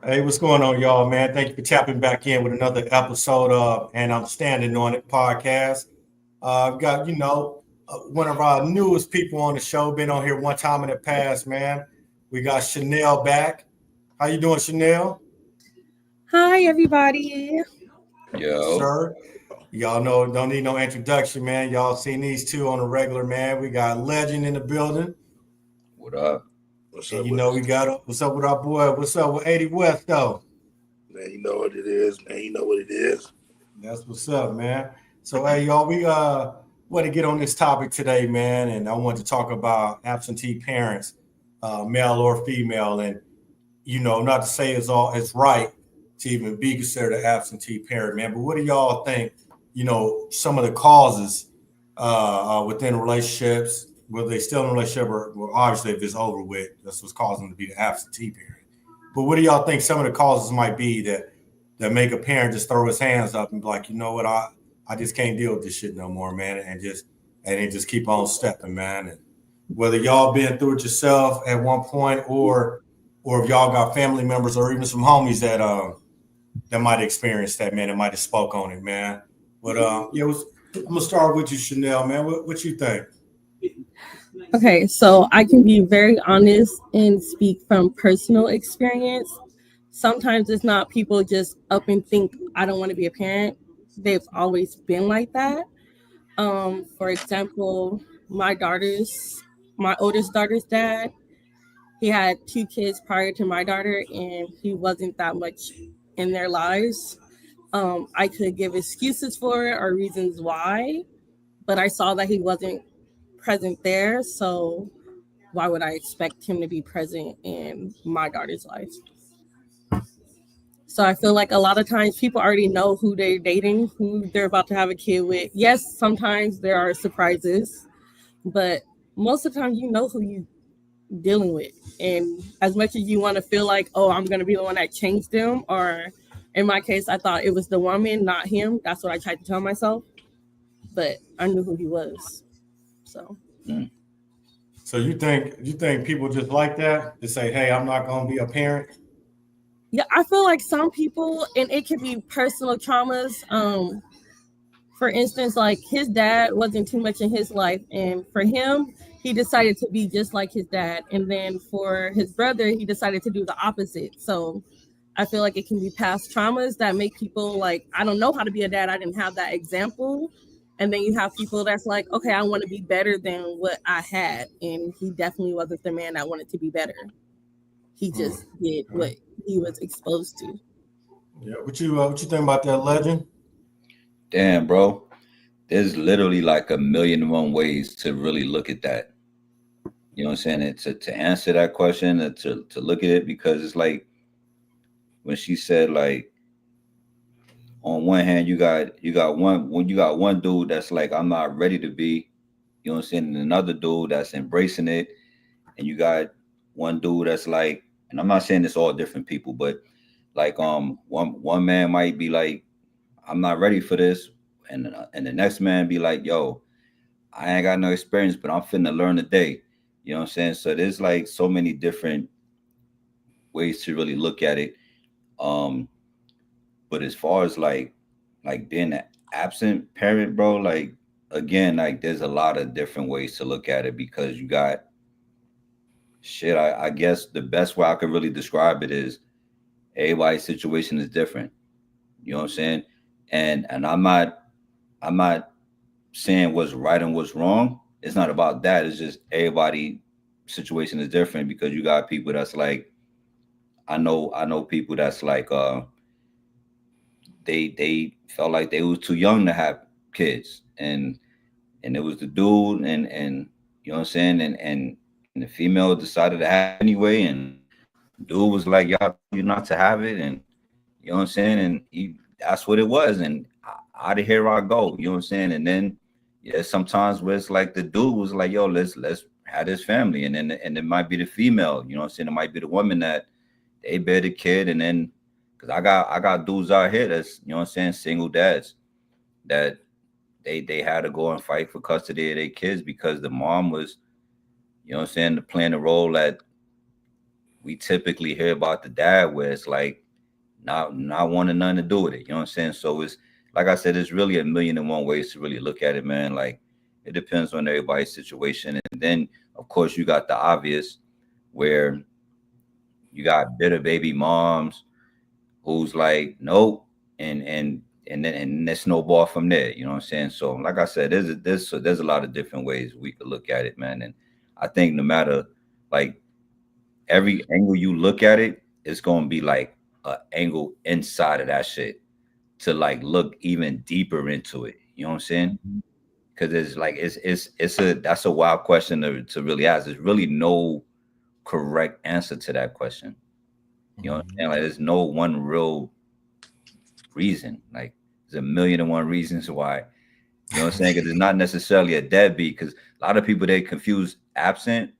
Hey, what's going on, y'all, man? Thank you for tapping back in with another episode of And I'm Standing on It podcast. I've got, one of our newest people on the show, been on here one time in the past, man. We got Chanel back. How you doing, Chanel? Hi, everybody. Yo, Sir, y'all know, don't need no introduction, man. Y'all seen these two on a regular, man. We got Legend in the building. what up? What's And up you with know, us? what's up with our boy? What's up with 80 West, though? Man, you know what it is, man. You know what it is. That's what's up, man. So hey y'all, we want to get on this topic today, man, and I want to talk about absentee parents, male or female, and not to say it's right to even be considered an absentee parent, man. But what do y'all think? Some of the causes within relationships, whether they still in a relationship or well, obviously if it's over with, that's what's causing them to be the absentee parent. But what do y'all think some of the causes might be that make a parent just throw his hands up and be like, you know what, I just can't deal with this shit no more, man, and just keep on stepping, man. And whether y'all been through it yourself at one point, or if y'all got family members or even some homies that might have experienced that, man, that might have spoke on it, man. But I'm gonna start with you, Chanel, man. What you think? Okay, so I can be very honest and speak from personal experience. Sometimes it's not people just up and think, I don't want to be a parent. They've always been like that. For example, my oldest daughter's dad, he had two kids prior to my daughter, and he wasn't that much in their lives. I could give excuses for it or reasons why, but I saw that he wasn't present there. So why would I expect him to be present in my daughter's life? So I feel like a lot of times people already know who they're dating, who they're about to have a kid with. Yes, sometimes there are surprises, but most of the time you know who you are dealing with. And as much as you want to feel like, oh, I'm going to be the one that changed them, or in my case, I thought it was the woman, not him. That's what I tried to tell myself. But I knew who he was. So. Mm. So you think people just like that to say, hey, I'm not gonna be a parent? Yeah, I feel like some people, and it could be personal traumas. For instance, like his dad wasn't too much in his life, and for him, he decided to be just like his dad. And then for his brother, he decided to do the opposite. So I feel like it can be past traumas that make people like, I don't know how to be a dad. I didn't have that example. And then you have people that's like, okay, I want to be better than what I had. And he definitely wasn't the man that wanted to be better. He just did what he was exposed to. Yeah. What you think about that, Legend? Damn, bro. There's literally like a million and one ways to really look at that. You know what I'm saying? And to answer that question, and to look at it, because it's like when she said like on one hand you got one dude that's like I'm not ready to be, you know what I'm saying, and another dude that's embracing it, and you got one dude that's like, and I'm not saying it's all different people, but like one man might be like I'm not ready for this, and the next man be like, yo, I ain't got no experience, but I'm finna learn today. You know what I'm saying? So there's like so many different ways to really look at it. Um, but as far as like being an absent parent, bro, like again, like there's a lot of different ways to look at it because you got shit. I guess the best way I could really describe it is everybody's situation is different. You know what I'm saying? And I'm not saying what's right and what's wrong. It's not about that. It's just everybody situation is different because you got people that's like I know people that's like they felt like they was too young to have kids and it was the dude and you know what I'm saying and the female decided to have it anyway and dude was like y'all you not to have it and you know what I'm saying and that's what it was and out of here I go, you know what I'm saying, and then yeah sometimes where it's like the dude was like yo let's have this family and it might be the female, you know what I'm saying, it might be the woman that they bear the kid and then because I got dudes out here that's you know what I'm saying single dads that they had to go and fight for custody of their kids because the mom was, you know what I'm saying, playing the role that we typically hear about the dad where it's like not wanting nothing to do with it. You know what I'm saying? So it's like I said, it's really a million and one ways to really look at it, man. Like it depends on everybody's situation. And then of course you got the obvious where you got bitter baby moms who's like, nope, and then that snowball from there. You know what I'm saying? So like I said, there's a lot of different ways we could look at it, man. And I think no matter like every angle you look at it, it's gonna be like an angle inside of that shit to like look even deeper into it. You know what I'm saying? Because it's like that's a wild question to really ask. There's really no correct answer to that question. You know what I'm saying? Like there's no one real reason. Like there's a million and one reasons why. You know what I'm saying? Because it's not necessarily a deadbeat. Because a lot of people they confuse absent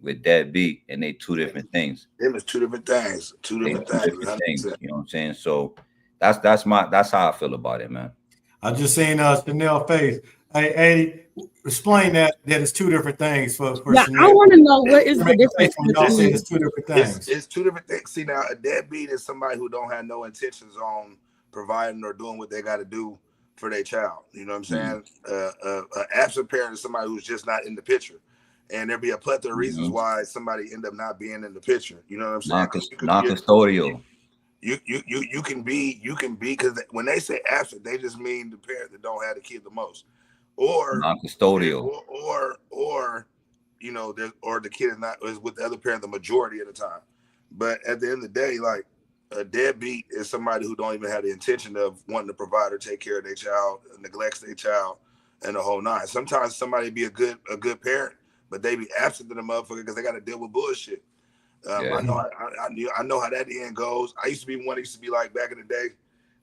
with deadbeat, and they two different things. Them is two different things. Two different things. You know what I'm saying? So that's how I feel about it, man. I just seen Chanel face. Hey, explain that it's two different things for yeah, Chanel. I want to know what is the difference. Y'all saying it's two different things. It's two different things. See, now a deadbeat is somebody who don't have no intentions on providing or doing what they got to do for their child. You know what I'm saying? An absent parent is somebody who's just not in the picture. And there'll be a plethora of reasons why somebody end up not being in the picture. You know what I'm saying? Non-custodial. You can be because when they say absent, they just mean the parent that don't have the kid the most, or non-custodial, or you know, or the kid is with the other parent the majority of the time. But at the end of the day, like a deadbeat is somebody who don't even have the intention of wanting to provide or take care of their child, neglects their child, and the whole nine. Sometimes somebody be a good parent, but they be absent to the motherfucker because they got to deal with bullshit. I know how that end goes. I used to be one. Used to be like back in the day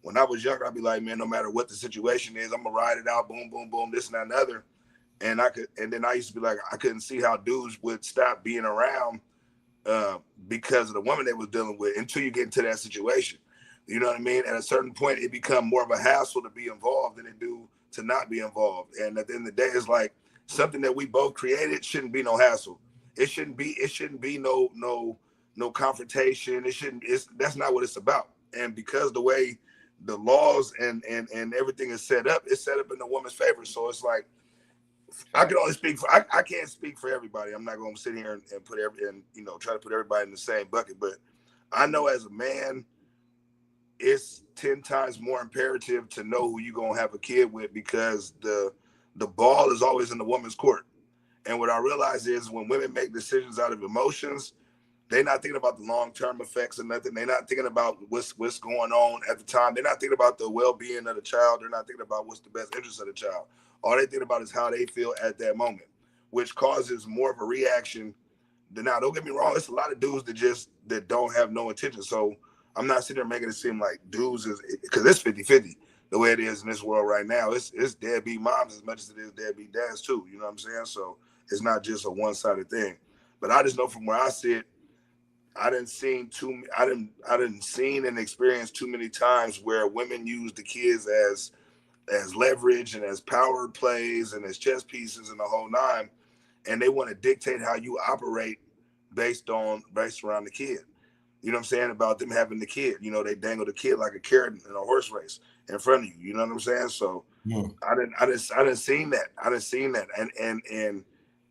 when I was younger. I'd be like, man, no matter what the situation is, I'm gonna ride it out. Boom, boom, boom. This and that and other. And then I used to be like, I couldn't see how dudes would stop being around because of the woman they was dealing with until you get into that situation. You know what I mean? At a certain point, it become more of a hassle to be involved than it do to not be involved. And at the end of the day, it's like something that we both created shouldn't be no hassle. It shouldn't be no confrontation. That's not what it's about. And because the way the laws and everything is set up, it's set up in the woman's favor. So it's like I can only speak for I can't speak for everybody. I'm not going to sit here and try to put everybody in the same bucket. But I know as a man, it's 10 times more imperative to know who you're gonna have a kid with because the ball is always in the woman's court. And what I realize is when women make decisions out of emotions, they're not thinking about the long-term effects or nothing. They're not thinking about what's going on at the time. They're not thinking about the well-being of the child. They're not thinking about what's the best interest of the child. All they think about is how they feel at that moment, which causes more of a reaction. Now, don't get me wrong. It's a lot of dudes that don't have no intention. So I'm not sitting there making it seem like dudes is because it's 50-50 the way it is in this world right now. It's deadbeat moms as much as it is deadbeat dads too. You know what I'm saying? So it's not just a one-sided thing. But I just know from where I sit, I didn't seen and experienced too many times where women use the kids as leverage and as power plays and as chess pieces and the whole nine, and they want to dictate how you operate based around the kid. You know what I'm saying? About them having the kid. You know, they dangle the kid like a carrot in a horse race in front of you. You know what I'm saying? So I didn't seen that. I didn't seen that.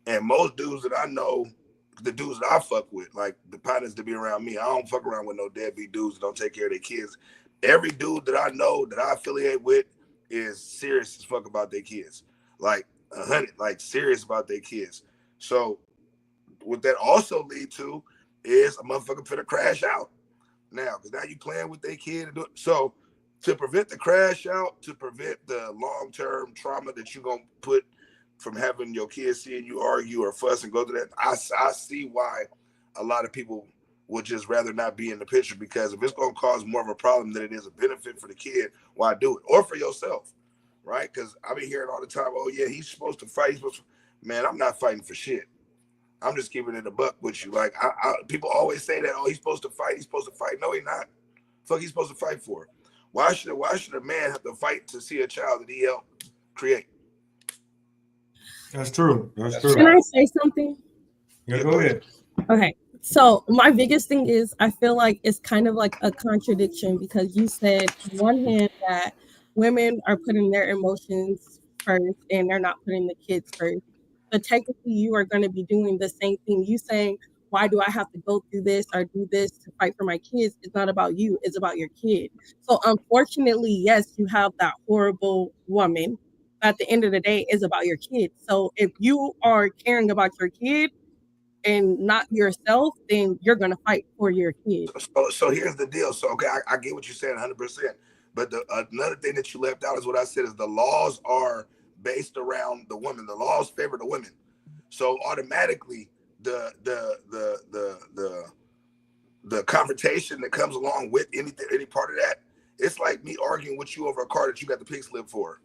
And most dudes that I know, the dudes that I fuck with, like the partners to be around me, I don't fuck around with no deadbeat dudes that don't take care of their kids. Every dude that I know that I affiliate with is serious as fuck about their kids. Like 100, like serious about their kids. So what that also lead to is a motherfucker finna crash out now, because now you playing with their kid. So to prevent the crash out, to prevent the long-term trauma that you're gonna put from having your kids seeing you argue or fuss and go through that, I see why a lot of people would just rather not be in the picture, because if it's gonna cause more of a problem than it is a benefit for the kid, why do it? Or for yourself, right? Because I be hearing all the time, oh yeah, he's supposed to fight. Man, I'm not fighting for shit. I'm just keeping it a buck with you. Like people always say that, oh, he's supposed to fight. He's supposed to fight. No, he's not. Fuck, he's supposed to fight for. Why should a man have to fight to see a child that he helped create? That's true. That's true. Can I say something? Yeah, go ahead. Okay. So my biggest thing is I feel like it's kind of like a contradiction because you said on one hand that women are putting their emotions first and they're not putting the kids first. But technically you are going to be doing the same thing. You saying, why do I have to go through this or do this to fight for my kids? It's not about you, it's about your kid. So unfortunately, yes, you have that horrible woman. But at the end of the day, it's about your kid. So if you are caring about your kid, and not yourself, then you're gonna fight for your kid. So here's the deal. So okay, I get what you're saying 100%. But another thing that you left out is what I said is the laws are based around the women. The laws favor the women. So automatically the confrontation that comes along with any part of that, it's like me arguing with you over a car that you got the pink slip for.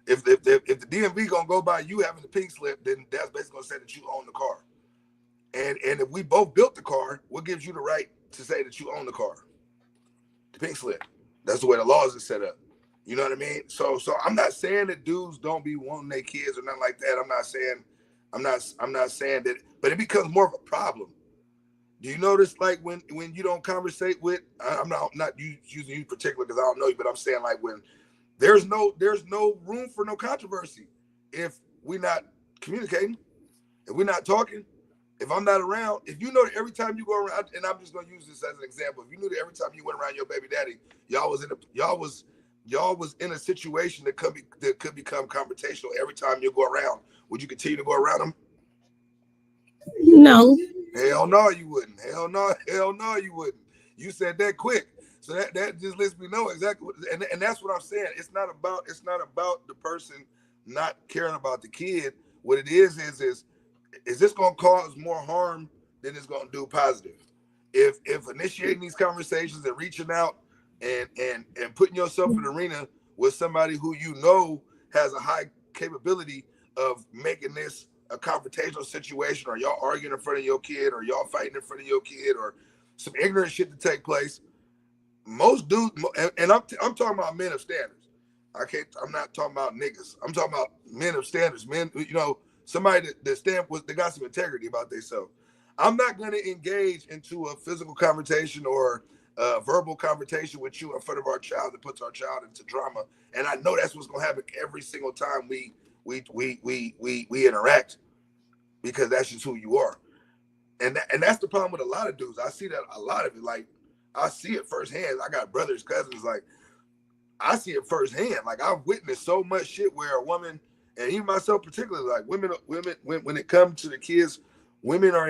If the DMV gonna go by you having the pink slip, then that's basically gonna say that you own the car. And if we both built the car, what gives you the right to say that you own the car? The pink slip. That's the way the laws are set up. You know what I mean? So I'm not saying that dudes don't be wanting their kids or nothing like that. I'm not saying that, but it becomes more of a problem. Do you notice like when you don't conversate with, I'm not using you particular because I don't know you, but I'm saying like when there's no room for no controversy if we're not communicating, if we're not talking. If I'm not around, if you know that every time you go around, and I'm just gonna use this as an example, if you knew that every time you went around your baby daddy, y'all was in a situation that could become confrontational every time you go around, would you continue to go around them? No. Hell no, you wouldn't. Hell no, you wouldn't. You said that quick, so that just lets me know exactly what, and that's what I'm saying. It's not about the person not caring about the kid. What it is this going to cause more harm than it's going to do positive? If initiating these conversations and reaching out and putting yourself in the arena with somebody who you know has a high capability of making this a confrontational situation, or y'all arguing in front of your kid, or y'all fighting in front of your kid, or some ignorant shit to take place, most dudes, and I'm talking about men of standards. I'm not talking about niggas. I'm talking about men of standards, men, somebody that got some integrity about themselves. I'm not going to engage into a physical confrontation or a verbal confrontation with you in front of our child that puts our child into drama. And I know that's what's going to happen every single time we interact, because that's just who you are. And that's the problem with a lot of dudes. I see that a lot of it. Like, I see it firsthand. I got brothers, cousins. Like, I see it firsthand. Like, I've witnessed so much shit where a woman, and even myself particularly, like women, when it comes to the kids, women are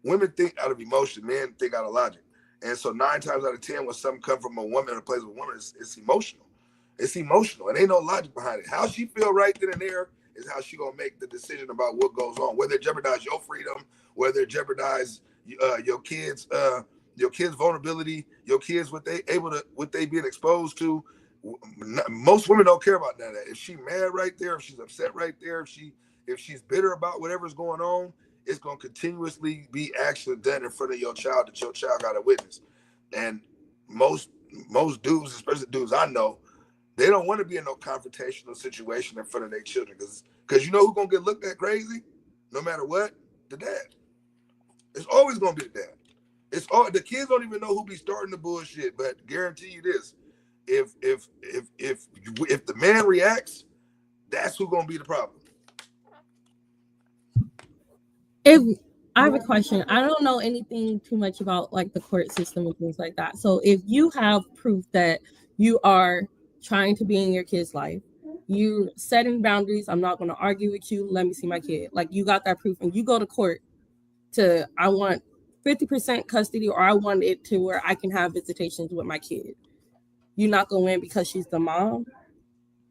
women think out of emotion, men think out of logic. And so 9 times out of 10, when something comes from a woman in a place with a woman, it's emotional. It's emotional. It ain't no logic behind it. How she feel right then and there is how she gonna make the decision about what goes on, whether it jeopardize your freedom, whether it jeopardize your kids' vulnerability, your kids what they being exposed to. Most women don't care about none of that. If she's mad right there, if she's upset right there, if she's bitter about whatever's going on, it's gonna continuously be action done in front of your child that your child got to witness. And most dudes, especially dudes I know, they don't want to be in no confrontational situation in front of their children, because you know who's gonna get looked at crazy, no matter what? The dad. It's always gonna be the dad. The kids don't even know who be starting the bullshit, but guarantee you this: if the man reacts, that's who's gonna be the problem. I have a question. I don't know anything too much about like the court system and things like that. So if you have proof that you are trying to be in your kid's life, you setting boundaries, I'm not going to argue with you, let me see my kid. Like, you got that proof and you go to court to, I want 50% custody, or I want it to where I can have visitations with my kid. You're not going to win because she's the mom,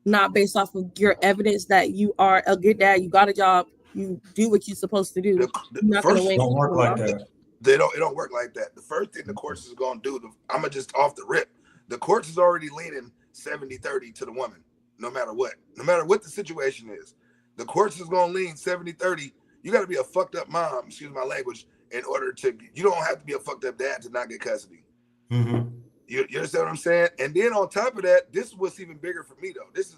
not based off of your evidence that you are a good dad, you got a job, you do what you're supposed to do. The first don't work like that. It don't work like that. The first thing the courts is going to do, I'm going to just off the rip, the courts is already leaning 70-30 to the woman, no matter what the situation is. The courts is going to lean 70-30. You got to be a fucked up mom, excuse my language, in order to, you don't have to be a fucked up dad to not get custody. Mm-hmm. You understand what I'm saying? And then on top of that, this is what's even bigger for me though. This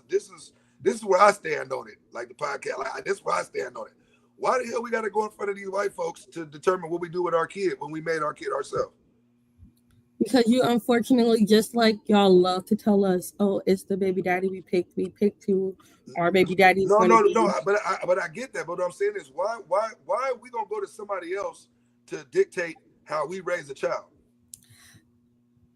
is where I stand on it. Like the podcast, this is where I stand on it. Why the hell we got to go in front of these white folks to determine what we do with our kid when we made our kid ourselves? Because you, unfortunately, just like y'all love to tell us, oh, it's the baby daddy we picked who our baby daddy's No, going to be. but I get that. But what I'm saying is, why are we gonna go to somebody else to dictate how we raise a child?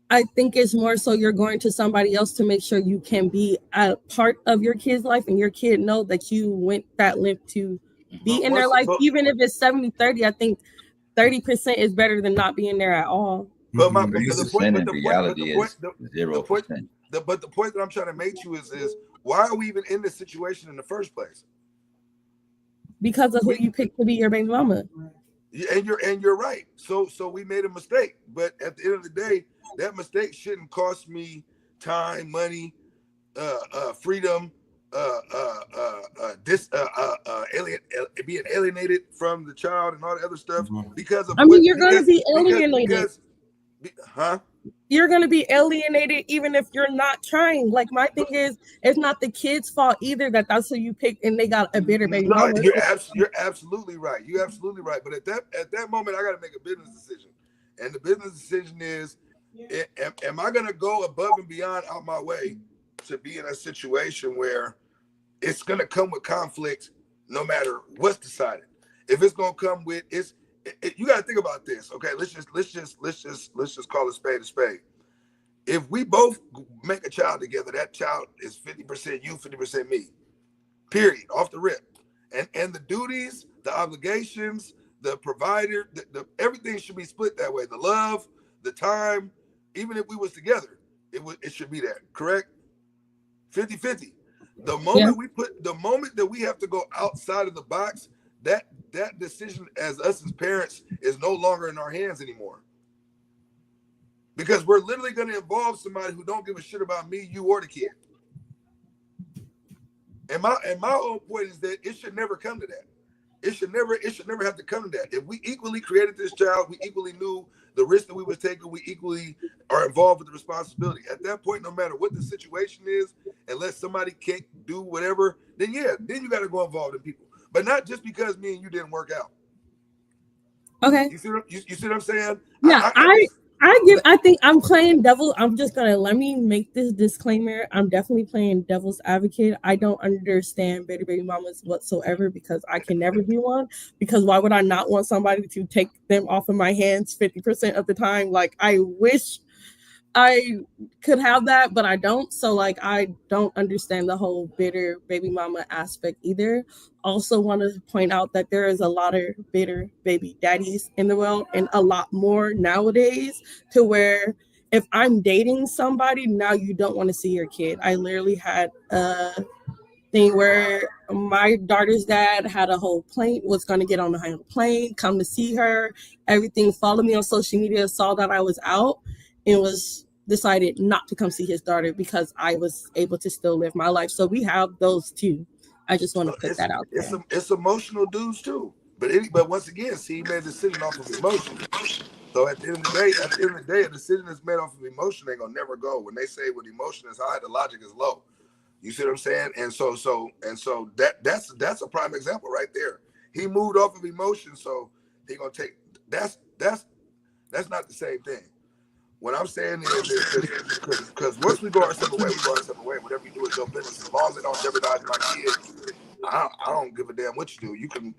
I think it's more so you're going to somebody else to make sure you can be a part of your kid's life and your kid know that you went that length to be in their life. Even if it's 70-30, I think 30% is better than not being there at all. But the point is 0%. But the point that I'm trying to make to you is why are we even in this situation in the first place? Because of who you picked to be your baby mama. And you're right. So we made a mistake. But at the end of the day, that mistake shouldn't cost me time, money, freedom, being alienated from the child and all the other stuff because of. I mean, you're going to be alienated. You're going to be alienated even if you're not trying. Like, my thing is, it's not the kid's fault either that's who you picked and they got a bitter baby mama. You're absolutely right. You're absolutely right. But at that moment, I got to make a business decision, and the business decision is, am I going to go above and beyond out my way to be in a situation where it's going to come with conflict no matter what's decided? If it's going to come with you got to think about this. Okay, let's just call a spade a spade. If we both make a child together, that child is 50% you, 50% me. Period. Off the rip. And the duties, the obligations, the provider, the everything should be split that way. The love, the time, even if we was together, it should be that. Correct? 50-50. The moment that we have to go outside of the box, that decision as us as parents is no longer in our hands anymore. Because we're literally going to involve somebody who don't give a shit about me, you, or the kid. And my whole point is that it should never come to that. It should never have to come to that. If we equally created this child, we equally knew the risk that we were taking, we equally are involved with the responsibility. At that point, no matter what the situation is, unless somebody can't do whatever, then you got to go involved in people. But not just because me and you didn't work out. Okay. You see what I'm saying? Yeah, I think I'm playing devil. I'm just gonna let me make this disclaimer. I'm definitely playing devil's advocate. I don't understand baby mamas whatsoever because I can never be one. Because why would I not want somebody to take them off of my hands 50% of the time? Like, I wish I could have that, but I don't. So, like, I don't understand the whole bitter baby mama aspect either. Also want to point out that there is a lot of bitter baby daddies in the world, and a lot more nowadays, to where if I'm dating somebody, now you don't want to see your kid. I literally had a thing where my daughter's dad had a whole plane, was going to get on the plane, come to see her, everything, followed me on social media, saw that I was out, and was decided not to come see his daughter because I was able to still live my life. So we have those too. I just want to put that out there. It's emotional dudes too. But once again, see, he made a decision off of emotion. So at the end of the day, a decision that's made off of emotion ain't gonna never go. When they say when emotion is high, the logic is low. You see what I'm saying? And so that's a prime example right there. He moved off of emotion, so he gonna take that's not the same thing. What I'm saying is because once we go our separate way, we go our separate way. Whatever you do is your business. As long as it don't jeopardize my kids, I don't give a damn what you do. You can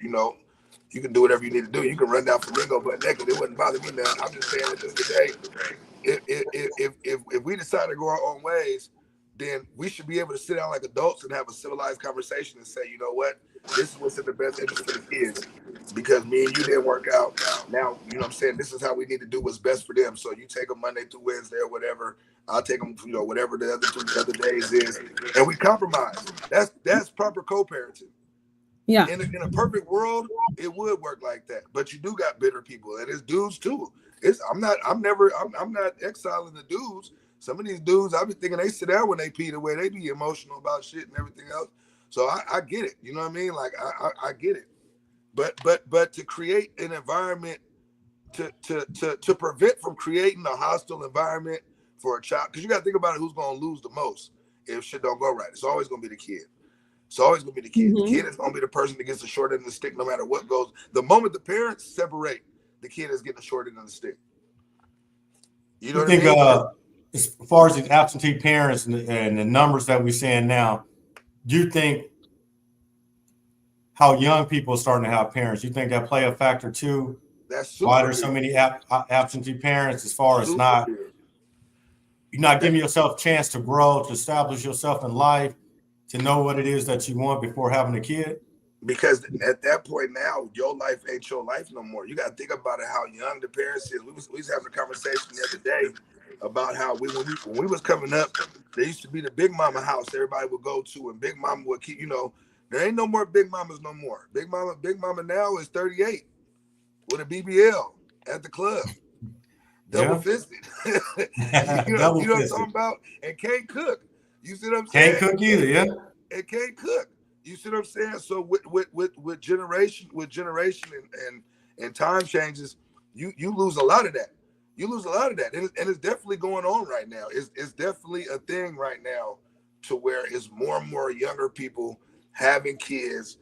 do whatever you need to do. You can run down Flamingo butt naked. It wouldn't bother me now. I'm just saying at the end of the day, if we decide to go our own ways, then we should be able to sit down like adults and have a civilized conversation and say, you know what, this is what's in the best interest for the kids. Because me and you didn't work out. Now, you know what I'm saying? This is how we need to do what's best for them. So you take them Monday through Wednesday or whatever. I'll take them, whatever the other days is. And we compromise. That's proper co-parenting. Yeah. In a perfect world, it would work like that. But you do got bitter people, and it's dudes too. I'm not exiling the dudes. Some of these dudes, I be thinking they sit down when they pee the way they be emotional about shit and everything else. So I get it. You know what I mean? Like I get it. But to create an environment to prevent from creating a hostile environment for a child, because you got to think about it, who's going to lose the most if shit don't go right. It's always going to be the kid. It's always gonna be the kid. Mm-hmm. The kid is gonna be the person that gets the short end of the stick, no matter what goes. The moment the parents separate, the kid is getting the short end of the stick. You know You what think, I mean? as far as these absentee parents and the numbers that we're seeing now, do you think how young people are starting to have parents, you think that play a factor too? That's super Why there's big. so many absentee parents, as far as Super big. you're not giving yourself a chance to grow, to establish yourself in life, to know what it is that you want before having a kid? Because at that point now, your life ain't your life no more. You got to think about it, how young the parents is. We was having a conversation the other day about how when we was coming up, there used to be the big mama house everybody would go to, and big mama would keep, there ain't no more big mamas no more. Big mama now is 38 with a BBL at the club, double fisted. you know what I'm talking about? And can't cook. You see what I'm saying? Can't cook either, yeah. And can't cook. You see what I'm saying? So with generation and time changes, you lose a lot of that. You lose a lot of that, and it's definitely going on right now. It's definitely a thing right now, to where it's more and more younger people having kids.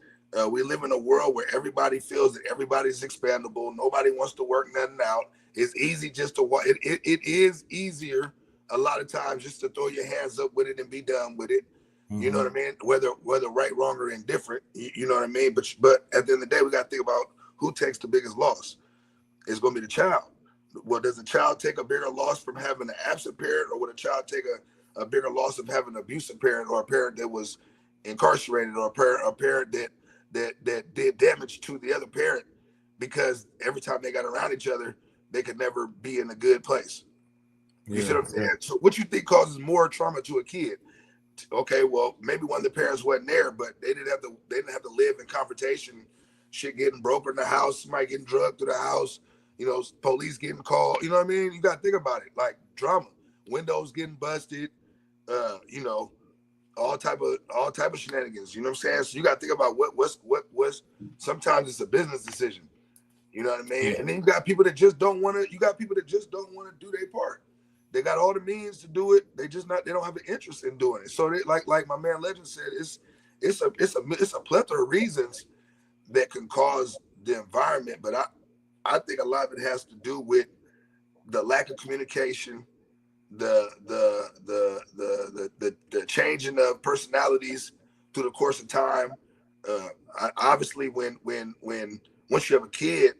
We live in a world where everybody feels that everybody's expandable. Nobody wants to work nothing out. It's easy just to walk. It is easier a lot of times just to throw your hands up with it and be done with it. You know what I mean? Whether right, wrong, or indifferent, you know what I mean? But at the end of the day, we got to think about who takes the biggest loss. It's going to be the child. Well, does the child take a bigger loss from having an absent parent, or would a child take a bigger loss of having an abusive parent, or a parent that was incarcerated, or a parent that did damage to the other parent, because every time they got around each other, they could never be in a good place. You see what I'm saying? So what you think causes more trauma to a kid? Okay, well, maybe one of the parents wasn't there, but they didn't have to live in confrontation, shit getting broken in the house, somebody getting drugged through the house, police getting called. You know what I mean? You got to think about it, like drama, windows getting busted, all type of shenanigans. You know what I'm saying? So you got to think about what's. Sometimes it's a business decision. You know what I mean? And then you got people that just don't want to. You got people that just don't want to do their part. They got all the means to do it. They don't have an interest in doing it. So they, like my man Legend said, it's a plethora of reasons that can cause the environment. But I think a lot of it has to do with the lack of communication, the changing of personalities through the course of time. Obviously, when once you have a kid,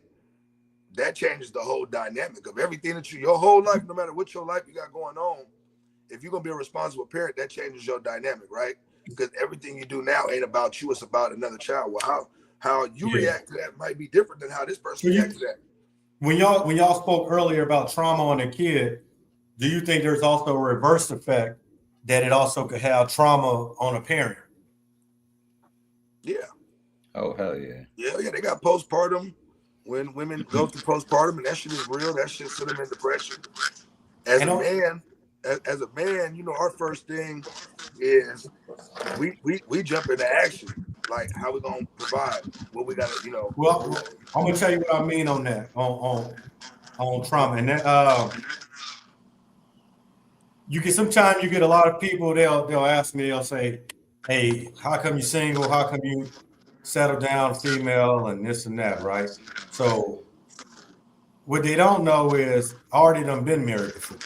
that changes the whole dynamic of everything that your whole life, no matter what your life you got going on. If you're gonna be a responsible parent, that changes your dynamic, right? Because everything you do now ain't about you; it's about another child. Well, how you react to that might be different than how this person reacts to that. When y'all spoke earlier about trauma on a kid, do you think there's also a reverse effect that it also could have trauma on a parent? Yeah. Oh hell yeah. Yeah. They got postpartum. When women go through postpartum, and that shit is real, that shit sent them in depression. As a man, our first thing is we jump into action. Like, how we gonna provide? What we gotta, Well, I'm gonna tell you what I mean on that, on trauma, and that sometimes you get a lot of people. They'll ask me. They'll say, "Hey, how come you single? How come you settle down, female, and this and that?" Right? So what they don't know is I already done been married before.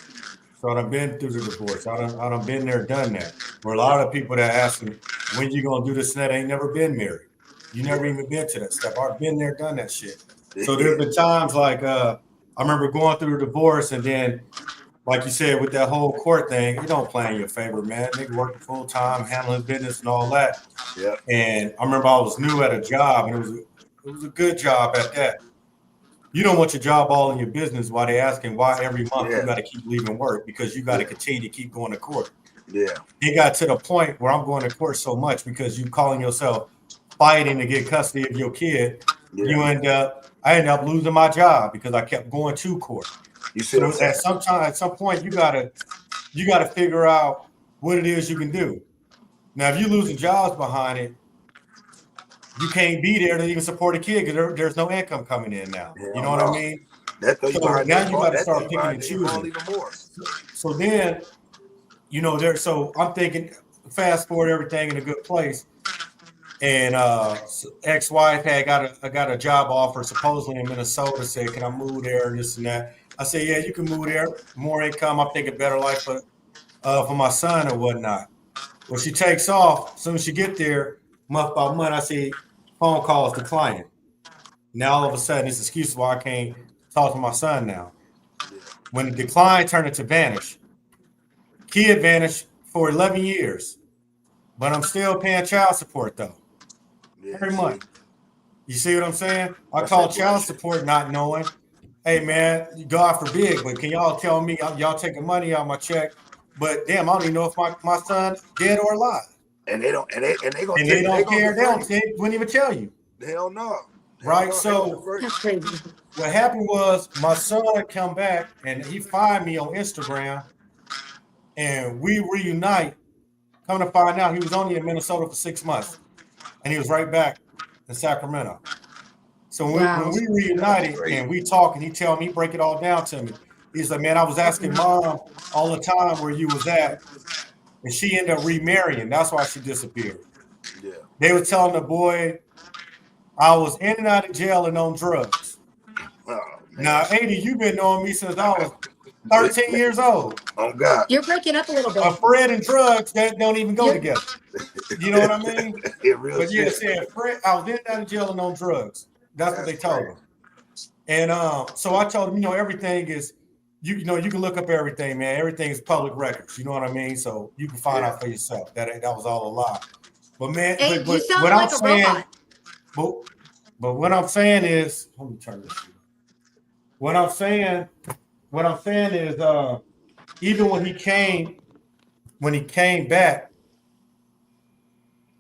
So I done been through the divorce. I done been there, done that. Where a lot of people that ask me, when you gonna do this and that, ain't never been married. You never even been to that step. I've been there, done that shit. So there's been times like I remember going through the divorce, and then, like you said, with that whole court thing, it don't play in your favor, man. Nigga working full time, handling business and all that. Yeah. And I remember I was new at a job, and it was a good job at that. You don't want your job all in your business while they're asking why every month you got to keep leaving work because you got to continue to keep going to court. Yeah. It got to the point where I'm going to court so much because you calling yourself fighting to get custody of your kid. Yeah. I end up losing my job because I kept going to court. You see so at some point you gotta figure out what it is you can do. Now, if you losing jobs behind it, you can't be there to even support a kid because there's no income coming in now. You know what I mean? So now you got to start picking and choosing. So then, so I'm thinking, fast forward everything in a good place. And ex-wife had got a job offer supposedly in Minnesota. Said, "Can I move there?" And this and that. I said, "Yeah, you can move there. More income. I think a better life for my son or whatnot." Well, she takes off. As soon as she get there, month by month, I see phone calls declining. Now all of a sudden, it's excuse why I can't talk to my son now. When the decline turned into vanish, kid vanished for 11 years, but I'm still paying child support though every month. You see what I'm saying? I call child support not knowing. Hey man, God forbid, but can y'all tell me y'all taking money out of my check? But damn, I don't even know if my son dead or alive. And they don't, and they gonna And they don't care. They defer you. wouldn't even tell you. Hell no. Right. No, So That's crazy. what happened was my son come back and he find me on Instagram and we reunite. Come to find out he was only in Minnesota for 6 months and he was right back in Sacramento. So when we reunited and we talk and he tell me, break it all down to me. He's like, man, I was asking mom all the time where you was at. And she ended up remarrying. That's why she disappeared. Yeah. They were telling the boy I was in and out of jail and on drugs. Oh, now, 80, you've been knowing me since I was 13 years old. Oh, God. You're breaking up a little bit. Fred and drugs, that don't even go together. You know what I mean? But yeah, said Fred, I was in and out of jail and on drugs. That's what they told him. And so I told him, everything is, you can look up everything, man. Everything is public records. You know what I mean? So you can find out for yourself. That was all a lie. But man, Hey, but you sound what like I'm a saying, robot. but what I'm saying is, let me turn this shit up. What I'm saying is, even when he came back,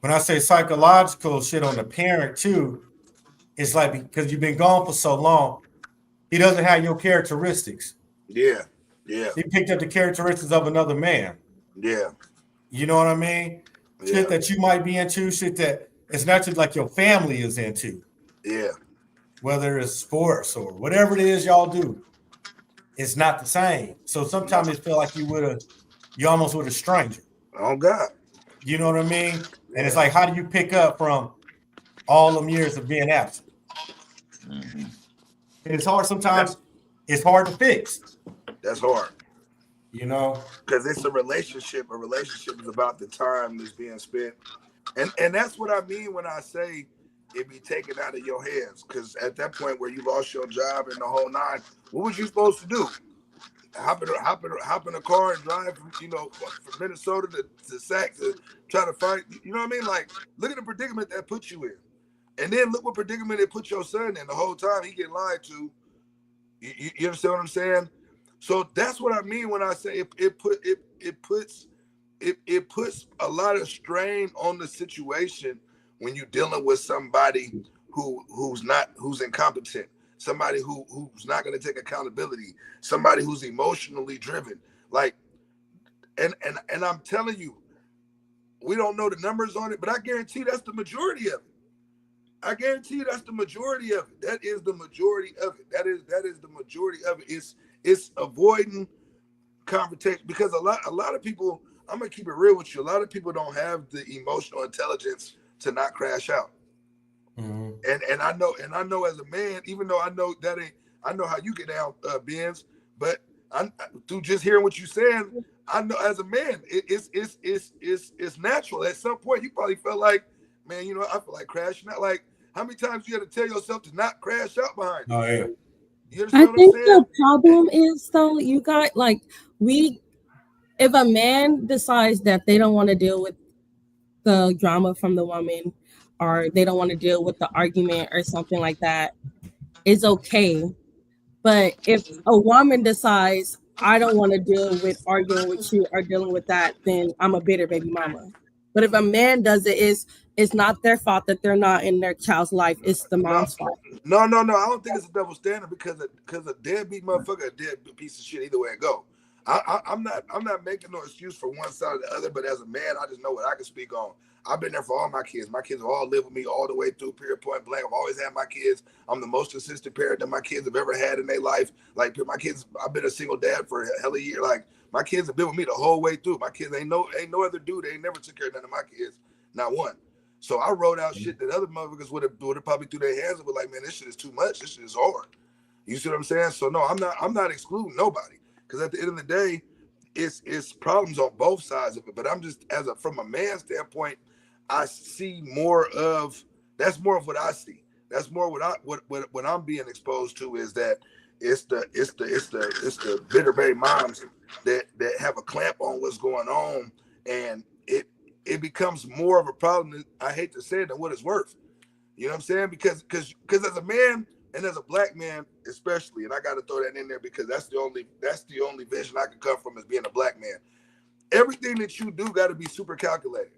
when I say psychological shit on the parent too, it's like because you've been gone for so long, he doesn't have your characteristics. Yeah. He picked up the characteristics of another man. Yeah. You know what I mean? Yeah. Shit that you might be into, shit that it's not just like your family is into. Yeah. Whether it's sports or whatever it is y'all do, it's not the same. So sometimes it feel like you almost with a stranger. Oh God. You know what I mean? Yeah. And it's like, how do you pick up from all them years of being absent? Mm-hmm. And it's hard sometimes. It's hard to fix. That's hard. Because it's a relationship. A relationship is about the time that's being spent. And that's what I mean when I say it be taken out of your hands. Because at that point where you lost your job and the whole nine, what was you supposed to do? Hop in a car and drive from Minnesota to Sac to try to find, you know what I mean? Like, look at the predicament that put you in. And then look what predicament it put your son in. The whole time he getting lied to. You understand what I'm saying? So that's what I mean when I say it puts a lot of strain on the situation when you're dealing with somebody who's incompetent, somebody who's not going to take accountability, somebody who's emotionally driven. Like, and I'm telling you, we don't know the numbers on it, but I guarantee that's the majority of it. I guarantee you that's the majority of it. That is the majority of it. That is the majority of it. It's avoiding confrontation because a lot of people, I'm gonna keep it real with you. A lot of people don't have the emotional intelligence to not crash out. Mm-hmm. And I know as a man, even though I know how you get down, Benz, but through just hearing what you're saying, I know as a man, it's natural. At some point, you probably felt like, man, I feel like crashing out. Like, how many times you had to tell yourself to not crash out behind you? Oh yeah. You understand what I'm saying? The problem is though, you got if a man decides that they don't want to deal with the drama from the woman, or they don't want to deal with the argument or something like that, it's okay. But if a woman decides I don't want to deal with arguing with you or dealing with that, then I'm a bitter baby mama. But if a man does it, it's not their fault that they're not in their child's life. It's the mom's fault. No. I don't think it's a double standard because a deadbeat motherfucker, a deadbeat piece of shit. Either way it go. I'm not making no excuse for one side or the other. But as a man, I just know what I can speak on. I've been there for all my kids. My kids have all lived with me all the way through, period, point blank. I've always had my kids. I'm the most consistent parent that my kids have ever had in their life. Like, my kids, I've been a single dad for a hell of a year. Like, my kids have been with me the whole way through. My kids ain't no other dude. They ain't never took care of none of my kids. Not one. So I wrote out shit that other motherfuckers would have probably threw their hands up with, like, man, this shit is too much. This shit is hard. You see what I'm saying? So no, I'm not excluding nobody, because at the end of the day, it's problems on both sides of it. But I'm just, from a man's standpoint, I see more of, that's more of what I see. That's more what I'm being exposed to, is that it's the bitter baby moms that have a clamp on what's going on, and it becomes more of a problem, I hate to say it, than what it's worth. You know what I'm saying? Because as a man, and as a black man especially, and I got to throw that in there because that's the only vision I can come from, as being a black man. Everything that you do got to be super calculated.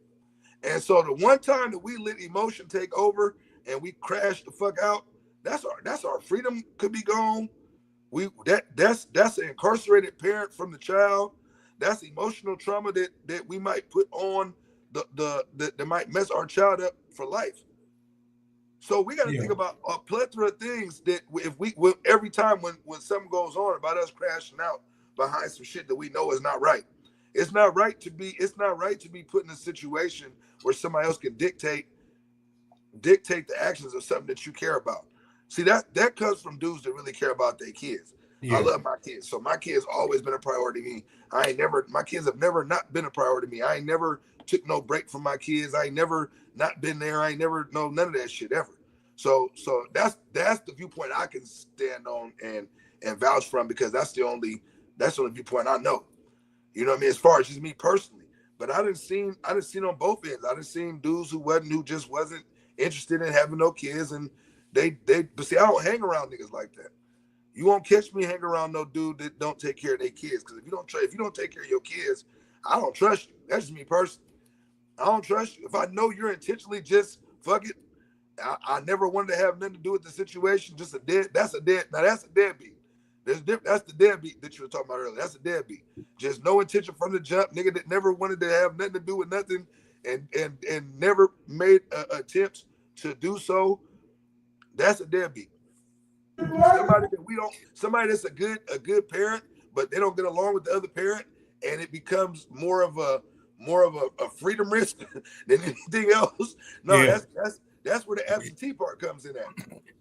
And so the one time that we let emotion take over and we crash the fuck out, that's our freedom could be gone. That's an incarcerated parent from the child. That's emotional trauma that we might put on that might mess our child up for life. So we got to think about a plethora of things that every time when something goes on about us crashing out behind some shit that we know is not right. It's not right to be put in a situation where somebody else can dictate the actions of something that you care about. See, that comes from dudes that really care about their kids. I love my kids. So my kids always been a priority to me. My kids have never not been a priority to me. I ain't never took no break from my kids. I ain't never not been there. I ain't never know none of that shit ever. So that's the viewpoint I can stand on and vouch from, because that's the only viewpoint I know. You know what I mean? As far as just me personally. But I done seen on both ends. I done seen dudes who just wasn't interested in having no kids, and but see, I don't hang around niggas like that. You won't catch me hang around no dude that don't take care of their kids. Because if you don't take care of your kids, I don't trust you. That's just me personally. I don't trust you. If I know you're intentionally just fuck it, I never wanted to have nothing to do with the situation. That's a deadbeat. That's the deadbeat that you were talking about earlier. That's a deadbeat. Just no intention from the jump, nigga that never wanted to have nothing to do with nothing, and never made attempts to do so. That's a deadbeat. Somebody that's a good parent, but they don't get along with the other parent, and it becomes more of a freedom risk than anything else. No, that's where the absentee part comes in at.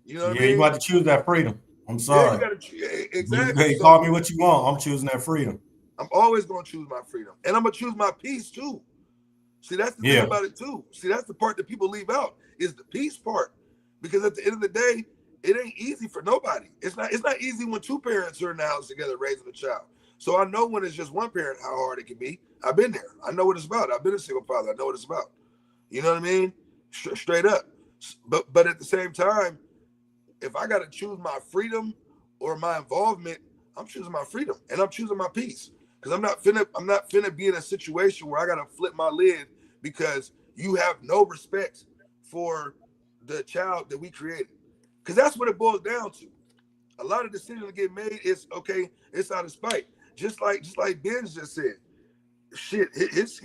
You know what I mean? You got to choose that freedom. I'm sorry. Yeah, you gotta exactly. You call me what you want. I'm choosing that freedom. I'm always gonna choose my freedom, and I'm gonna choose my peace too. See, that's the thing about it too. See, that's the part that people leave out, is the peace part, because at the end of the day, it ain't easy for nobody. It's not easy when two parents are in the house together raising a child. So I know when it's just one parent how hard it can be. I've been there. I know what it's about. I've been a single father. I know what it's about. You know what I mean? Straight up. But at the same time, if I got to choose my freedom or my involvement, I'm choosing my freedom, and I'm choosing my peace, because I'm not finna be in a situation where I got to flip my lid because you have no respect for the child that we created. Because that's what it boils down to. A lot of decisions that get made is okay. It's out of spite. Just like Ben just said, shit. His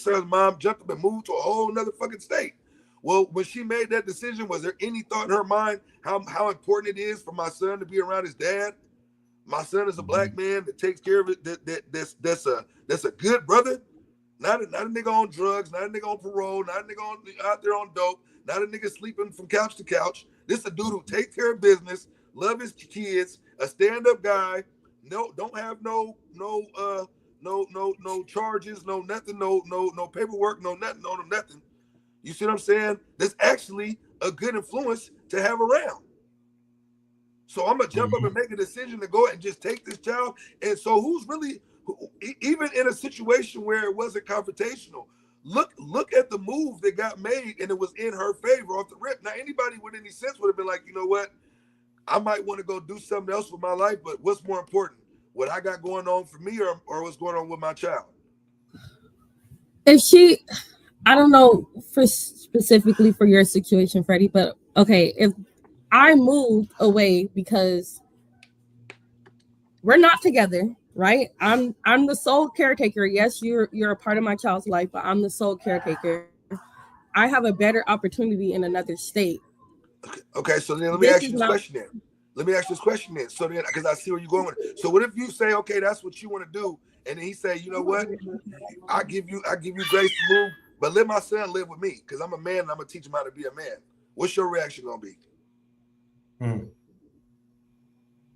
son's mom jumped up and moved to a whole nother fucking state. Well, when she made that decision, was there any thought in her mind how important it is for my son to be around his dad? My son is a black man that takes care of it. That's a good brother. Not a nigga on drugs. Not a nigga on parole. Not a nigga out there on dope. Not a nigga sleeping from couch to couch. This is a dude who takes care of business, love his kids, a stand-up guy. No, don't have no charges, no nothing, no paperwork, no nothing. You see what I'm saying? That's actually a good influence to have around. So I'm gonna jump up and make a decision to go and just take this child. And so even in a situation where it wasn't confrontational, look at the move that got made, and it was in her favor off the rip. Now, anybody with any sense would have been like, you know what? I might want to go do something else with my life, but what's more important? What I got going on for me or what's going on with my child? I don't know specifically for your situation, Freddie, but okay, if I moved away because we're not together, right? I'm the sole caretaker. Yes, you're a part of my child's life, but I'm the sole caretaker. I have a better opportunity in another state. Okay, so then let me ask you this question then. So then, because I see where you're going with it. So what if you say, okay, that's what you want to do, and then he say, you know what? I give you grace to move but let my son live with me because I'm a man and I'm gonna teach him how to be a man. What's your reaction gonna be?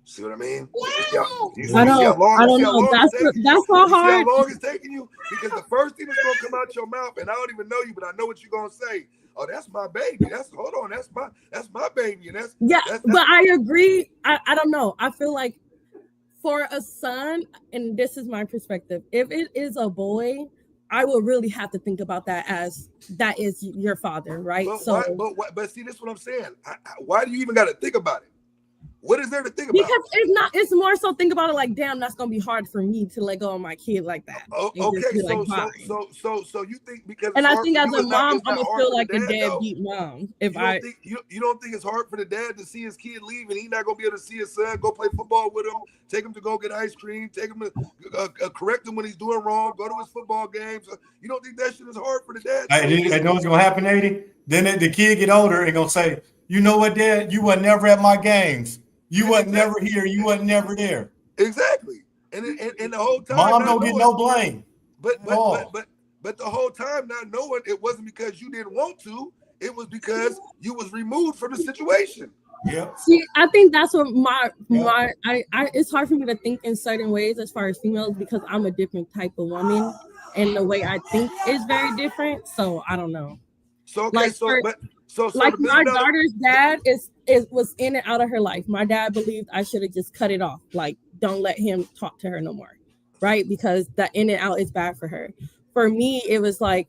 See what I mean? I don't know. That's so See how hard. long it's taking you? Because the first thing that's gonna come out your mouth, and I don't even know you, but I know what you're gonna say. Oh, that's my baby. That's my baby. And that's but I agree. I don't know. I feel like for a son, and this is my perspective, if it is a boy, I will really have to think about that as that is your father, right? But see, this is what I'm saying. Why do you even got to think about it? What is there to think about? Because it's more so think about it like, damn, that's gonna be hard for me to let go of my kid like that. Okay, so you think because and I think as a mom, I'm gonna feel like a deadbeat mom. If you don't think it's hard for the dad to see his kid leave and he's not gonna be able to see his son go play football with him, take him to go get ice cream, take him to correct him when he's doing wrong, go to his football games. You don't think that shit is hard for the dad? I know what's gonna happen, 80. Then the kid get older and gonna say, you know what, Dad? You were never at my games. You wasn't never here. You wasn't never there. Exactly. And the whole time, mom don't get no blame. But the whole time, not knowing it wasn't because you didn't want to. It was because you was removed from the situation. Yeah. See, I think that's what it's hard for me to think in certain ways as far as females because I'm a different type of woman, and the way I think is very different. So I don't know. So okay, like my daughter's dad was in and out of her life. My dad believed I should have just cut it off. Like, don't let him talk to her no more, right? Because that in and out is bad for her. For me, it was like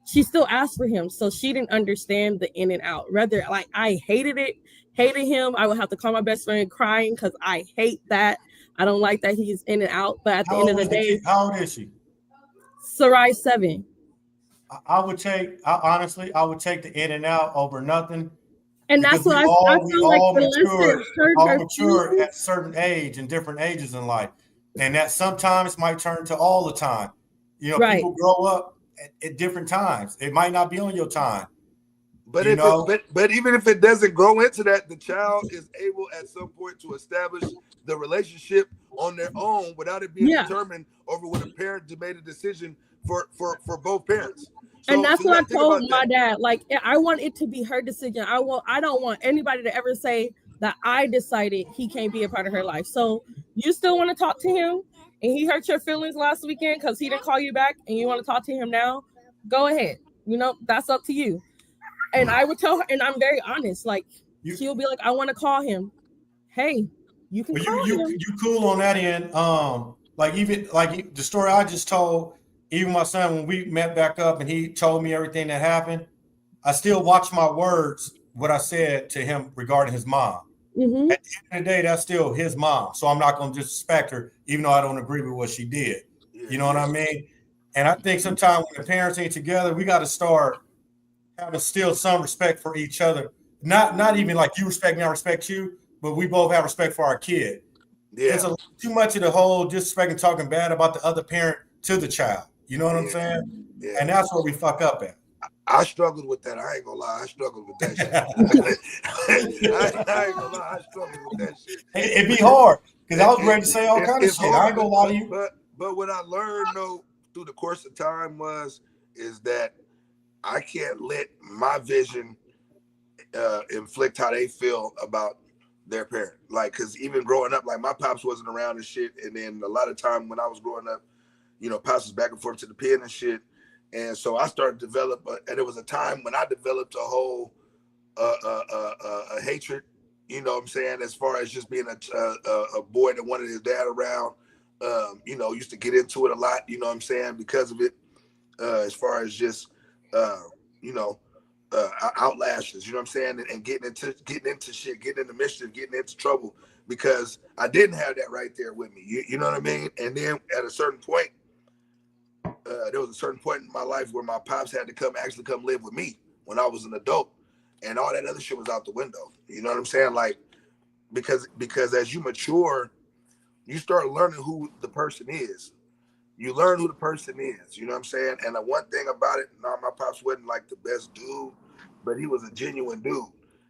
she still asked for him, so she didn't understand the in and out. Rather, like I hated him. I would have to call my best friend crying because I hate that. I don't like that he's in and out. But at the end of the day, how old is she? Sarai 7. I would take the in and out over nothing. And that's what I feel like all mature at a certain age and different ages in life. And that sometimes might turn to all the time. You know, people grow up at different times. It might not be on your time. But but even if it doesn't grow into that, the child is able at some point to establish the relationship on their own without it being determined over what a parent made a decision for both parents. And that's what I told my dad. Like, I want it to be her decision. I don't want anybody to ever say that I decided he can't be a part of her life. So you still want to talk to him and he hurt your feelings last weekend because he didn't call you back and you want to talk to him now, go ahead. You know, that's up to you. And I would tell her, and I'm very honest, like she'll be like, I want to call him. Hey, you can call him. You cool on that end. Like even like the story I just told, even my son, when we met back up and he told me everything that happened, I still watch my words, what I said to him regarding his mom. Mm-hmm. At the end of the day, that's still his mom. So I'm not going to disrespect her, even though I don't agree with what she did. You know what I mean? And I think sometimes when the parents ain't together, we got to start having still some respect for each other. Not even like you respect me, I respect you, but we both have respect for our kid. Yeah. It's too much of the whole disrespecting, talking bad about the other parent to the child. You know what I'm saying? Yeah. And that's where we fuck up at. I struggled with that. I ain't gonna lie. I struggled with that shit. I ain't gonna lie. I struggled with that shit. It'd be hard because I was ready to say all kinds of shit. I ain't gonna lie to you. But what I learned though through the course of time is that I can't let my vision inflict how they feel about their parent. Like, cause even growing up, like my pops wasn't around and shit. And then a lot of time when I was growing up, you know, pops was back and forth to the pen and shit. And so I started to develop, and it was a time when I developed a whole a hatred, you know what I'm saying, as far as just being a boy that wanted his dad around, you know, used to get into it a lot, you know what I'm saying, because of it, as far as just, you know, outlashes, you know what I'm saying, and getting into shit, getting into mischief, getting into trouble, because I didn't have that right there with me, you know what I mean? And then at a certain point, there was a certain point in my life where my pops had to come live with me when I was an adult, and all that other shit was out the window. You know what I'm saying? Like, because as you mature, you start learning who the person is. You learn who the person is. You know what I'm saying? And the one thing about it, my pops wasn't like the best dude, but he was a genuine dude.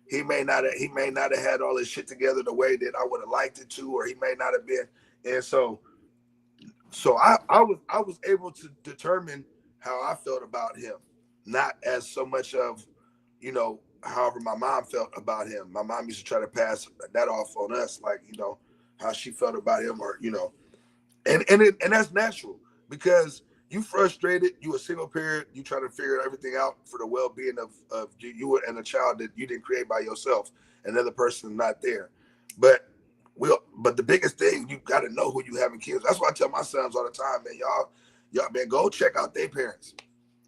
He may not have had all his shit together the way that I would have liked it to, or he may not have been. And so I was able to determine how I felt about him, not as so much of, you know, however my mom felt about him. My mom used to try to pass that off on us, like, you know, how she felt about him, or, you know, and that's natural because you frustrated, you a single parent, you trying to figure everything out for the well-being of you and a child that you didn't create by yourself, another person not there. But but the biggest thing, you got to know who you having kids. That's why I tell my sons all the time, man, y'all man, go check out their parents.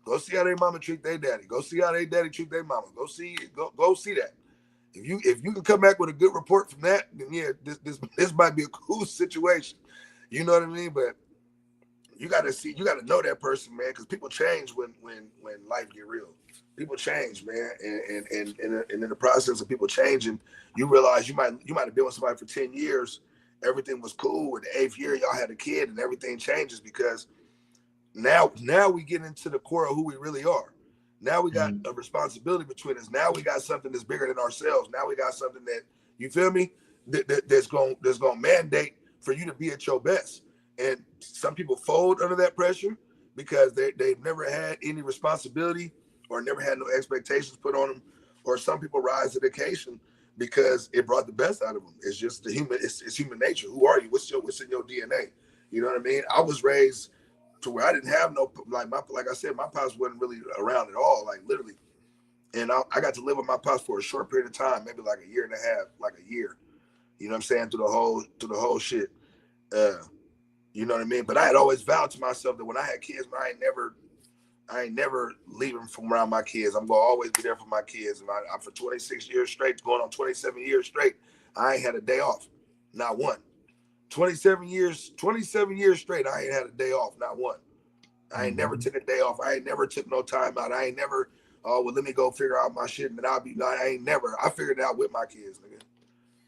Go see how their mama treat their daddy. Go see how their daddy treat their mama. Go see that. If you can come back with a good report from that, then yeah, this might be a cool situation. You know what I mean? But you got to know that person, man, because people change when life get real. People change, man, and in the process of people changing, you realize you might have been with somebody for 10 years, everything was cool. In the 8th year, y'all had a kid, and everything changes because now we get into the core of who we really are. Now we got a responsibility between us. Now we got something that's bigger than ourselves. Now we got something that, you feel me, that's going to mandate for you to be at your best. And some people fold under that pressure because they've never had any responsibility or never had no expectations put on them. Or some people rise to the occasion because it brought the best out of them. It's just it's human nature. Who are you? What's in your DNA? You know what I mean? I was raised to where I didn't have no, like I said, my pops wasn't really around at all, like literally. And I got to live with my pops for a short period of time, maybe like a year and a half, like a year. You know what I'm saying? Through the whole shit. You know what I mean? But I had always vowed to myself that when I had kids, man, I ain't never leaving from around my kids. I'm gonna always be there for my kids. And I for 26 years straight, going on 27 years straight, I ain't had a day off, not one. 27 years straight, I ain't had a day off, not one. I ain't never took a day off. I ain't never took no time out. I ain't never, oh, well, let me go figure out my shit and then I ain't never. I figured it out with my kids, nigga.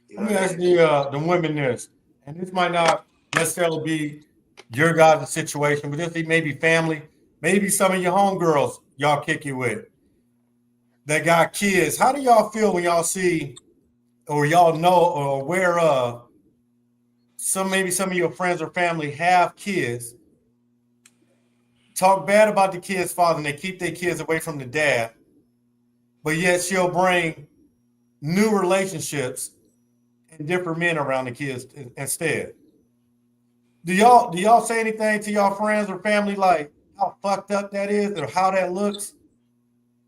You know Let me ask the women this, and this might not necessarily be your guys' situation, but this maybe family, maybe some of your homegirls y'all kick you with that got kids. How do y'all feel when y'all see or y'all know or aware of some of your friends or family have kids, talk bad about the kid's father, and they keep their kids away from the dad, but yet she'll bring new relationships and different men around the kids instead? Do y'all say anything to y'all friends or family like how fucked up that is or how that looks?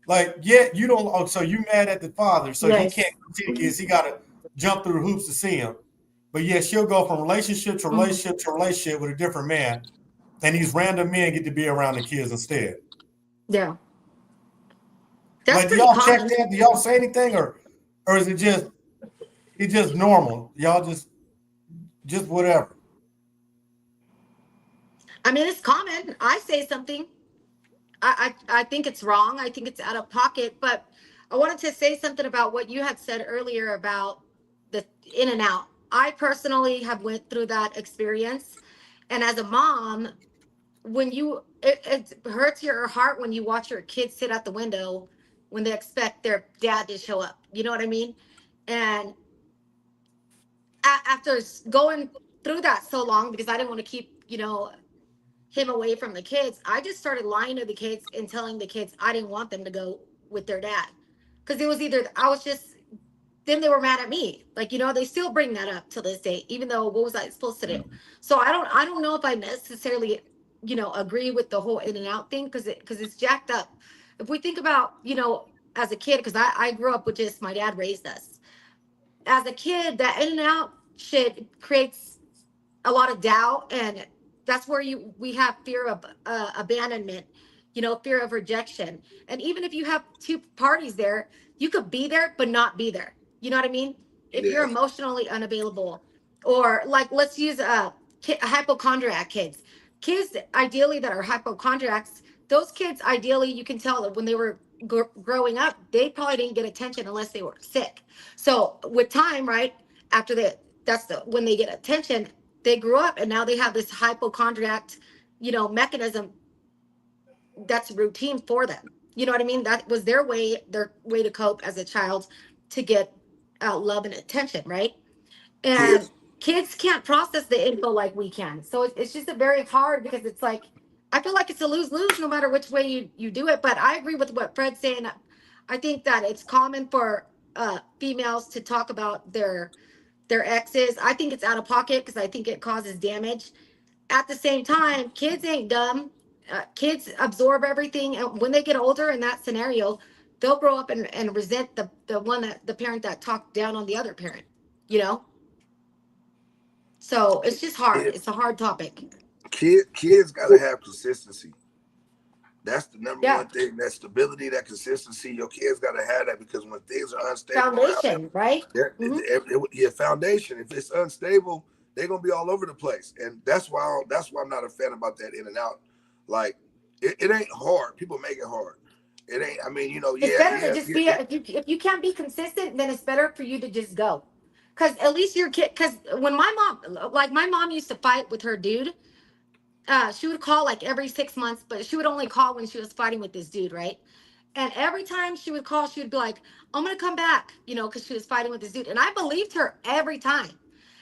Like, yeah, you don't. Oh, so you mad at the father? So he can't see the kids. He got to jump through hoops to see him. But yeah, she'll go from relationship to relationship to relationship with a different man, and these random men get to be around the kids instead. Yeah, that's like, do pretty y'all check common. that? Do y'all say anything, or is it just normal? Y'all just whatever. I mean, it's common. I say something. I think it's wrong. I think it's out of pocket. But I wanted to say something about what you had said earlier about the in and out. I personally have went through that experience, and as a mom, when it hurts your heart when you watch your kids sit at the window when they expect their dad to show up. You know what I mean? And after going through that so long, because I didn't want to keep him away from the kids, I just started lying to the kids and telling the kids I didn't want them to go with their dad. Because it was either I was just, then they were mad at me. Like, they still bring that up to this day, even though what was I supposed to do? So I don't know if I necessarily, agree with the whole in and out thing, because it's jacked up. If we think about, as a kid, because I grew up with just my dad raised us. As a kid, that in and out shit creates a lot of doubt, and that's where we have fear of abandonment, fear of rejection. And even if you have two parties there, you could be there but not be there. You know what I mean? If you're emotionally unavailable, or like, let's use hypochondriac kids ideally that are hypochondriacs. Those kids ideally, you can tell that when they were growing up, they probably didn't get attention unless they were sick. So with time, right after that's when they get attention, they grew up and now they have this hypochondriac, mechanism that's routine for them. You know what I mean? That was their way to cope as a child, to get love and attention, right? And kids can't process the info like we can. So it's just a very hard, because it's like, I feel like it's a lose-lose no matter which way you do it. But I agree with what Fred's saying. I think that it's common for females to talk about their exes. I think it's out of pocket because I think it causes damage. At the same time, kids ain't dumb. Kids absorb everything, and when they get older in that scenario, they'll grow up and resent the parent that talked down on the other parent. You know, so it's just hard. It's a hard topic. Kids got to have consistency. That's the number Yeah. one thing. That stability, that consistency. Your kids got to have that, because when things are unstable, Foundation, right? Your foundation. If it's unstable, they're gonna be all over the place, and that's why I'm not a fan about that in and out. Like it ain't hard. People make it hard. It ain't. I mean, It's better to just be. If you can't be consistent, then it's better for you to just go, because at least your kid. Because when my mom used to fight with her dude. She would call like every 6 months, but she would only call when she was fighting with this dude, right? And every time she would call, she would be like, I'm going to come back, because she was fighting with this dude. And I believed her every time.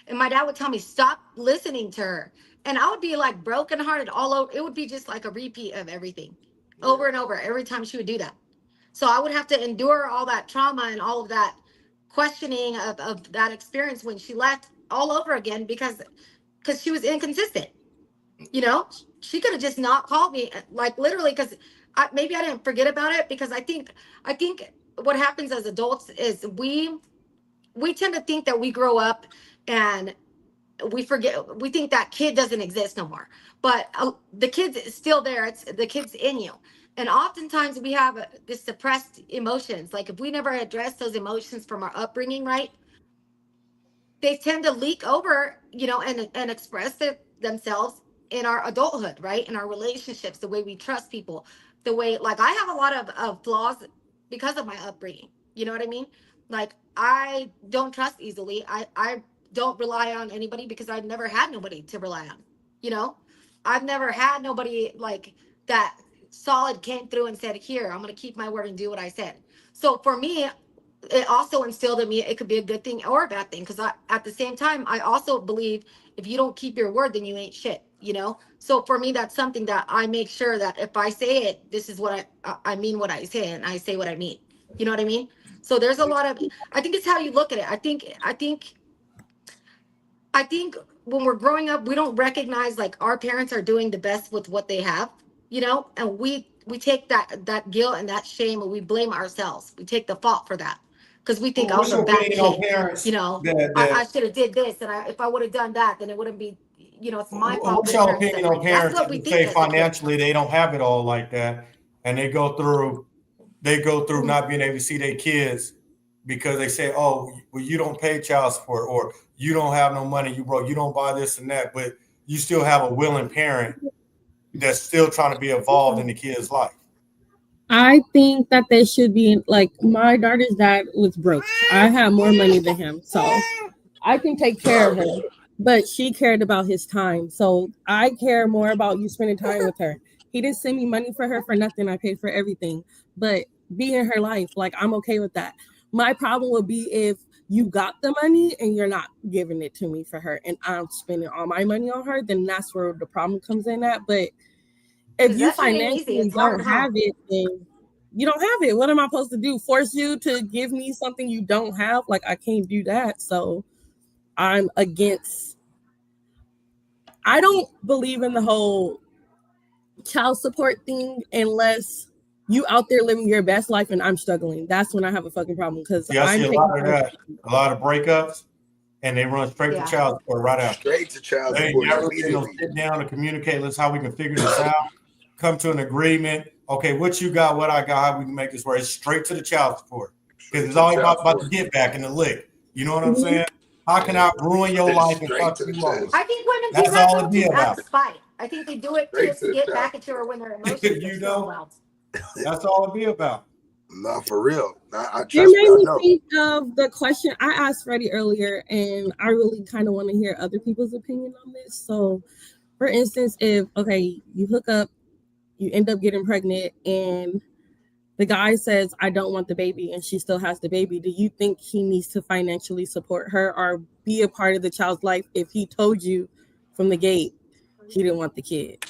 And my dad would tell me, stop listening to her. And I would be like brokenhearted all over. It would be just like a repeat of everything over and over every time she would do that. So I would have to endure all that trauma and all of that questioning of that experience when she left all over again because she was inconsistent. She could have just not called me, like literally, because maybe I didn't forget about it, because I think what happens as adults is we tend to think that we grow up and we forget. We think that kid doesn't exist no more, but the kid's still there. It's the kid's in you, and oftentimes we have this suppressed emotions. Like if we never address those emotions from our upbringing, right? They tend to leak over, and express themselves in our adulthood, right? In our relationships, the way we trust people, the way, like, I have a lot of flaws because of my upbringing. You know what I mean? Like, I don't trust easily. I don't rely on anybody because I've never had nobody to rely on. I've never had nobody like that solid came through and said, here, I'm going to keep my word and do what I said. So for me, it also instilled in me it could be a good thing or a bad thing, because at the same time I also believe if you don't keep your word, then you ain't shit. So for me, that's something that I make sure that if I say it, this is what I mean what I say, and I say what I mean. You know what I mean? So there's a lot of, I think it's how you look at it. I think when we're growing up, we don't recognize like our parents are doing the best with what they have, and we take that guilt and that shame and we blame ourselves. We take the fault for that. Because we think I was a bad kid, I should have did this, and if I would have done that, then it wouldn't be, it's my fault. What's your opinion on parents that say financially they don't have it all like that, and they go through not being able to see their kids because they say, oh, well, you don't pay child support, or you don't have no money, you broke, you don't buy this and that, but you still have a willing parent that's still trying to be involved in the kid's life? I think that they should be like, my daughter's dad was broke. I had more money than him, so I can take care of her. But she cared about his time, so I care more about you spending time with her. He didn't send me money for her for nothing. I paid for everything, but be in her life. Like, I'm okay with that. My problem would be if you got the money and you're not giving it to me for her, and I'm spending all my money on her. Then that's where the problem comes in at. But if you financially don't have it, then you don't have it. What am I supposed to do? Force you to give me something you don't have? Like, I can't do that. So I'm against. I don't believe in the whole child support thing unless you out there living your best life and I'm struggling. That's when I have a fucking problem, because I see a lot of that. A lot of breakups, and they run straight to child support right after. Straight to child support. They never sit down and communicate. Let's how we can figure this out. Come to an agreement. Okay, what you got, what I got, how we can make this work. It's straight to the child support, because it's all about the get back and the lick. You know what I'm saying? How can I ruin your life and fuck you off? I think women do that out of spite. I think they do it just to get back at you, or when their emotions are so wild. That's all it be about. Not for real. I trust you. Made me think of the question I asked Freddie earlier, and I really kind of want to hear other people's opinion on this. So, for instance, if you hook up, you end up getting pregnant, and the guy says, I don't want the baby, and she still has the baby, do you think he needs to financially support her or be a part of the child's life if he told you from the gate he didn't want the kid?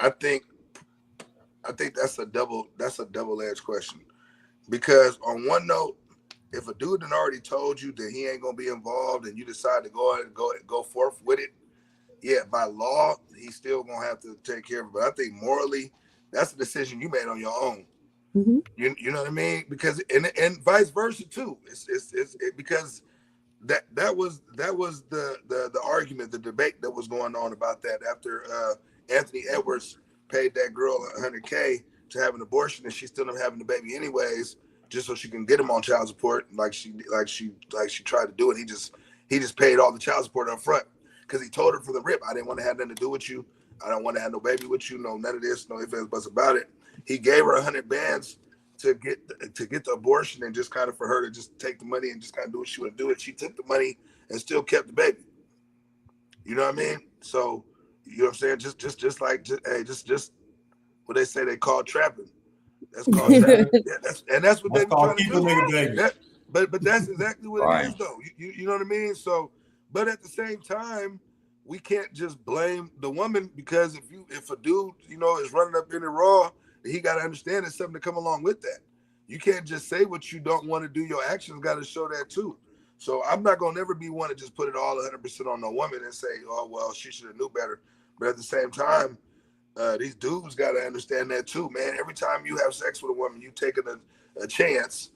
I think that's a double-edged question, because on one note, if a dude had already told you that he ain't gonna be involved and you decide to go forth with it, yeah, by law he's still gonna have to take care of it. But I think morally, that's a decision you made on your own. Mm-hmm. You know what I mean? Because and vice versa too. Because that was the argument, the debate that was going on about that after Anthony Edwards paid that girl $100K to have an abortion, and she still not having the baby anyways, just so she can get him on child support, like she tried to do it. He just paid all the child support up front because he told her from the rip, I didn't want to have nothing to do with you. I don't want to have no baby with you. No, none of this. No ifs, ands, buts about it. He gave her 100 bands to get the abortion, and just kind of for her to just take the money and just kind of do what she would do it. She took the money and still kept the baby. You know what I mean? So you know what I'm saying? Just what they say they call trapping. That's called trapping. Yeah, that's what they be trying to do. Baby. But that's exactly what it is, though. You know what I mean? So, but at the same time, we can't just blame the woman, because if a dude is running up in it raw, he got to understand there's something to come along with that. You can't just say what you don't want to do. Your actions got to show that too. So I'm not gonna never be one to just put it all 100% on the woman and say, oh well, she should have knew better. But at the same time, these dudes got to understand that too, man. Every time you have sex with a woman, you taking a chance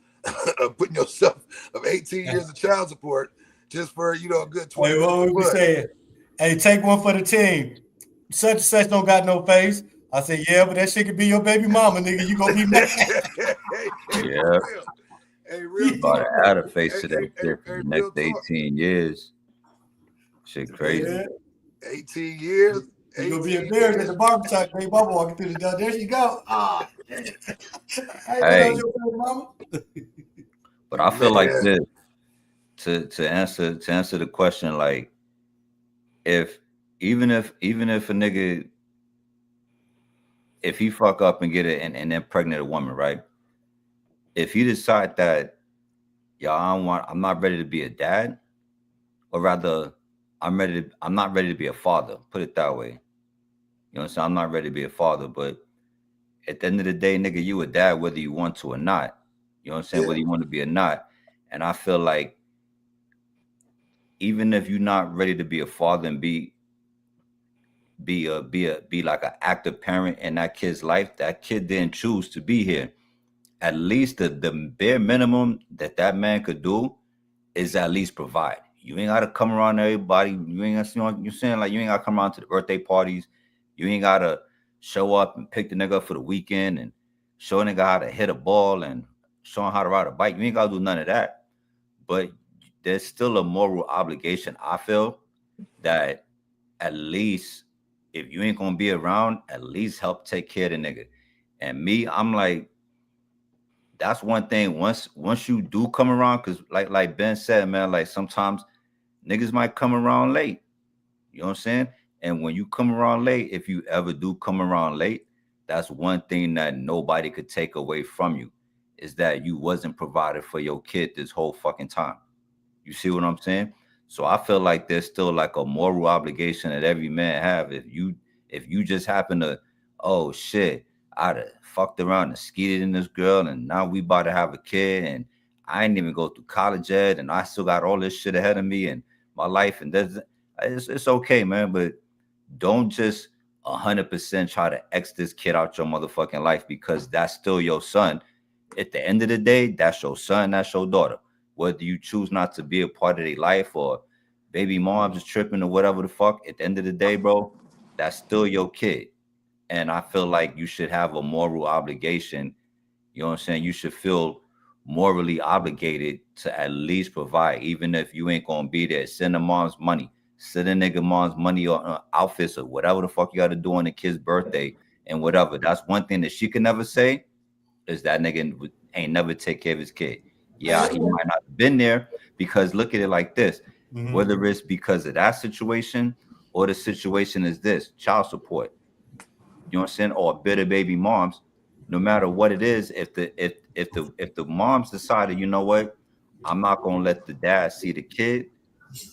of putting yourself of 18 years of child support just for a good 20. Hey, what we saying? Hey, take one for the team. Such and such don't got no face. I said, yeah, but that shit could be your baby mama, nigga. You gonna be mad. Yeah. Hey, real you about to add a face to that shit for the next 18 years. Shit crazy. Yeah. 18 years. You gonna be embarrassed at the barbershop. Hey, mama walking through the door. There she go. Ah. Hey. Your baby mama. But I feel like this to answer the question, like even if a nigga, if he fuck up and get it and then pregnant a woman, right? If you decide that, I'm not ready to be a dad, or rather, I'm not ready to be a father. Put it that way. You know what I'm saying? I'm not ready to be a father, but at the end of the day, nigga, you a dad whether you want to or not. You know what I'm saying? Yeah. Whether you want to be or not. And I feel like even if you're not ready to be a father and be like an active parent in that kid's life, that kid didn't choose to be here. At least the bare minimum that man could do is at least provide. You ain't gotta come around everybody. You ain't gotta, you're saying, like, you ain't gotta come around to the birthday parties. You ain't gotta show up and pick the nigga up for the weekend and show a nigga how to hit a ball and show him how to ride a bike. You ain't gotta do none of that. But there's still a moral obligation, I feel, that at least if you ain't gonna be around, at least help take care of the nigga. And me, I'm like, that's one thing. Once you do come around, because like Ben said, man, like sometimes niggas might come around late. You know what I'm saying? And when you come around late, if you ever do come around late, that's one thing that nobody could take away from you, is that you wasn't provided for your kid this whole fucking time. You see what I'm saying? So I feel like there's still like a moral obligation that every man have. If you just happen to, oh shit, I'd have fucked around and skeeted in this girl, and now we about to have a kid, and I ain't even go through college yet, and I still got all this shit ahead of me and my life, and it's okay, man, but don't just 100% try to X this kid out your motherfucking life, because that's still your son. At the end of the day, that's your son, that's your daughter. Whether you choose not to be a part of their life or baby mom's is tripping or whatever the fuck, at the end of the day, bro, that's still your kid. And I feel like you should have a moral obligation. You know what I'm saying? You should feel morally obligated to at least provide, even if you ain't gonna be there. Send the mom's money. Send a nigga mom's money or outfits or whatever the fuck you got to do on the kid's birthday and whatever. That's one thing that she can never say, is that nigga ain't never take care of his kid. Yeah, he might not have been there, because look at it like this. Mm-hmm. Whether it's because of that situation or the situation is this, child support. You know what I'm saying? Or bitter baby moms. No matter what it is, if the moms decided, you know what, I'm not gonna let the dad see the kid,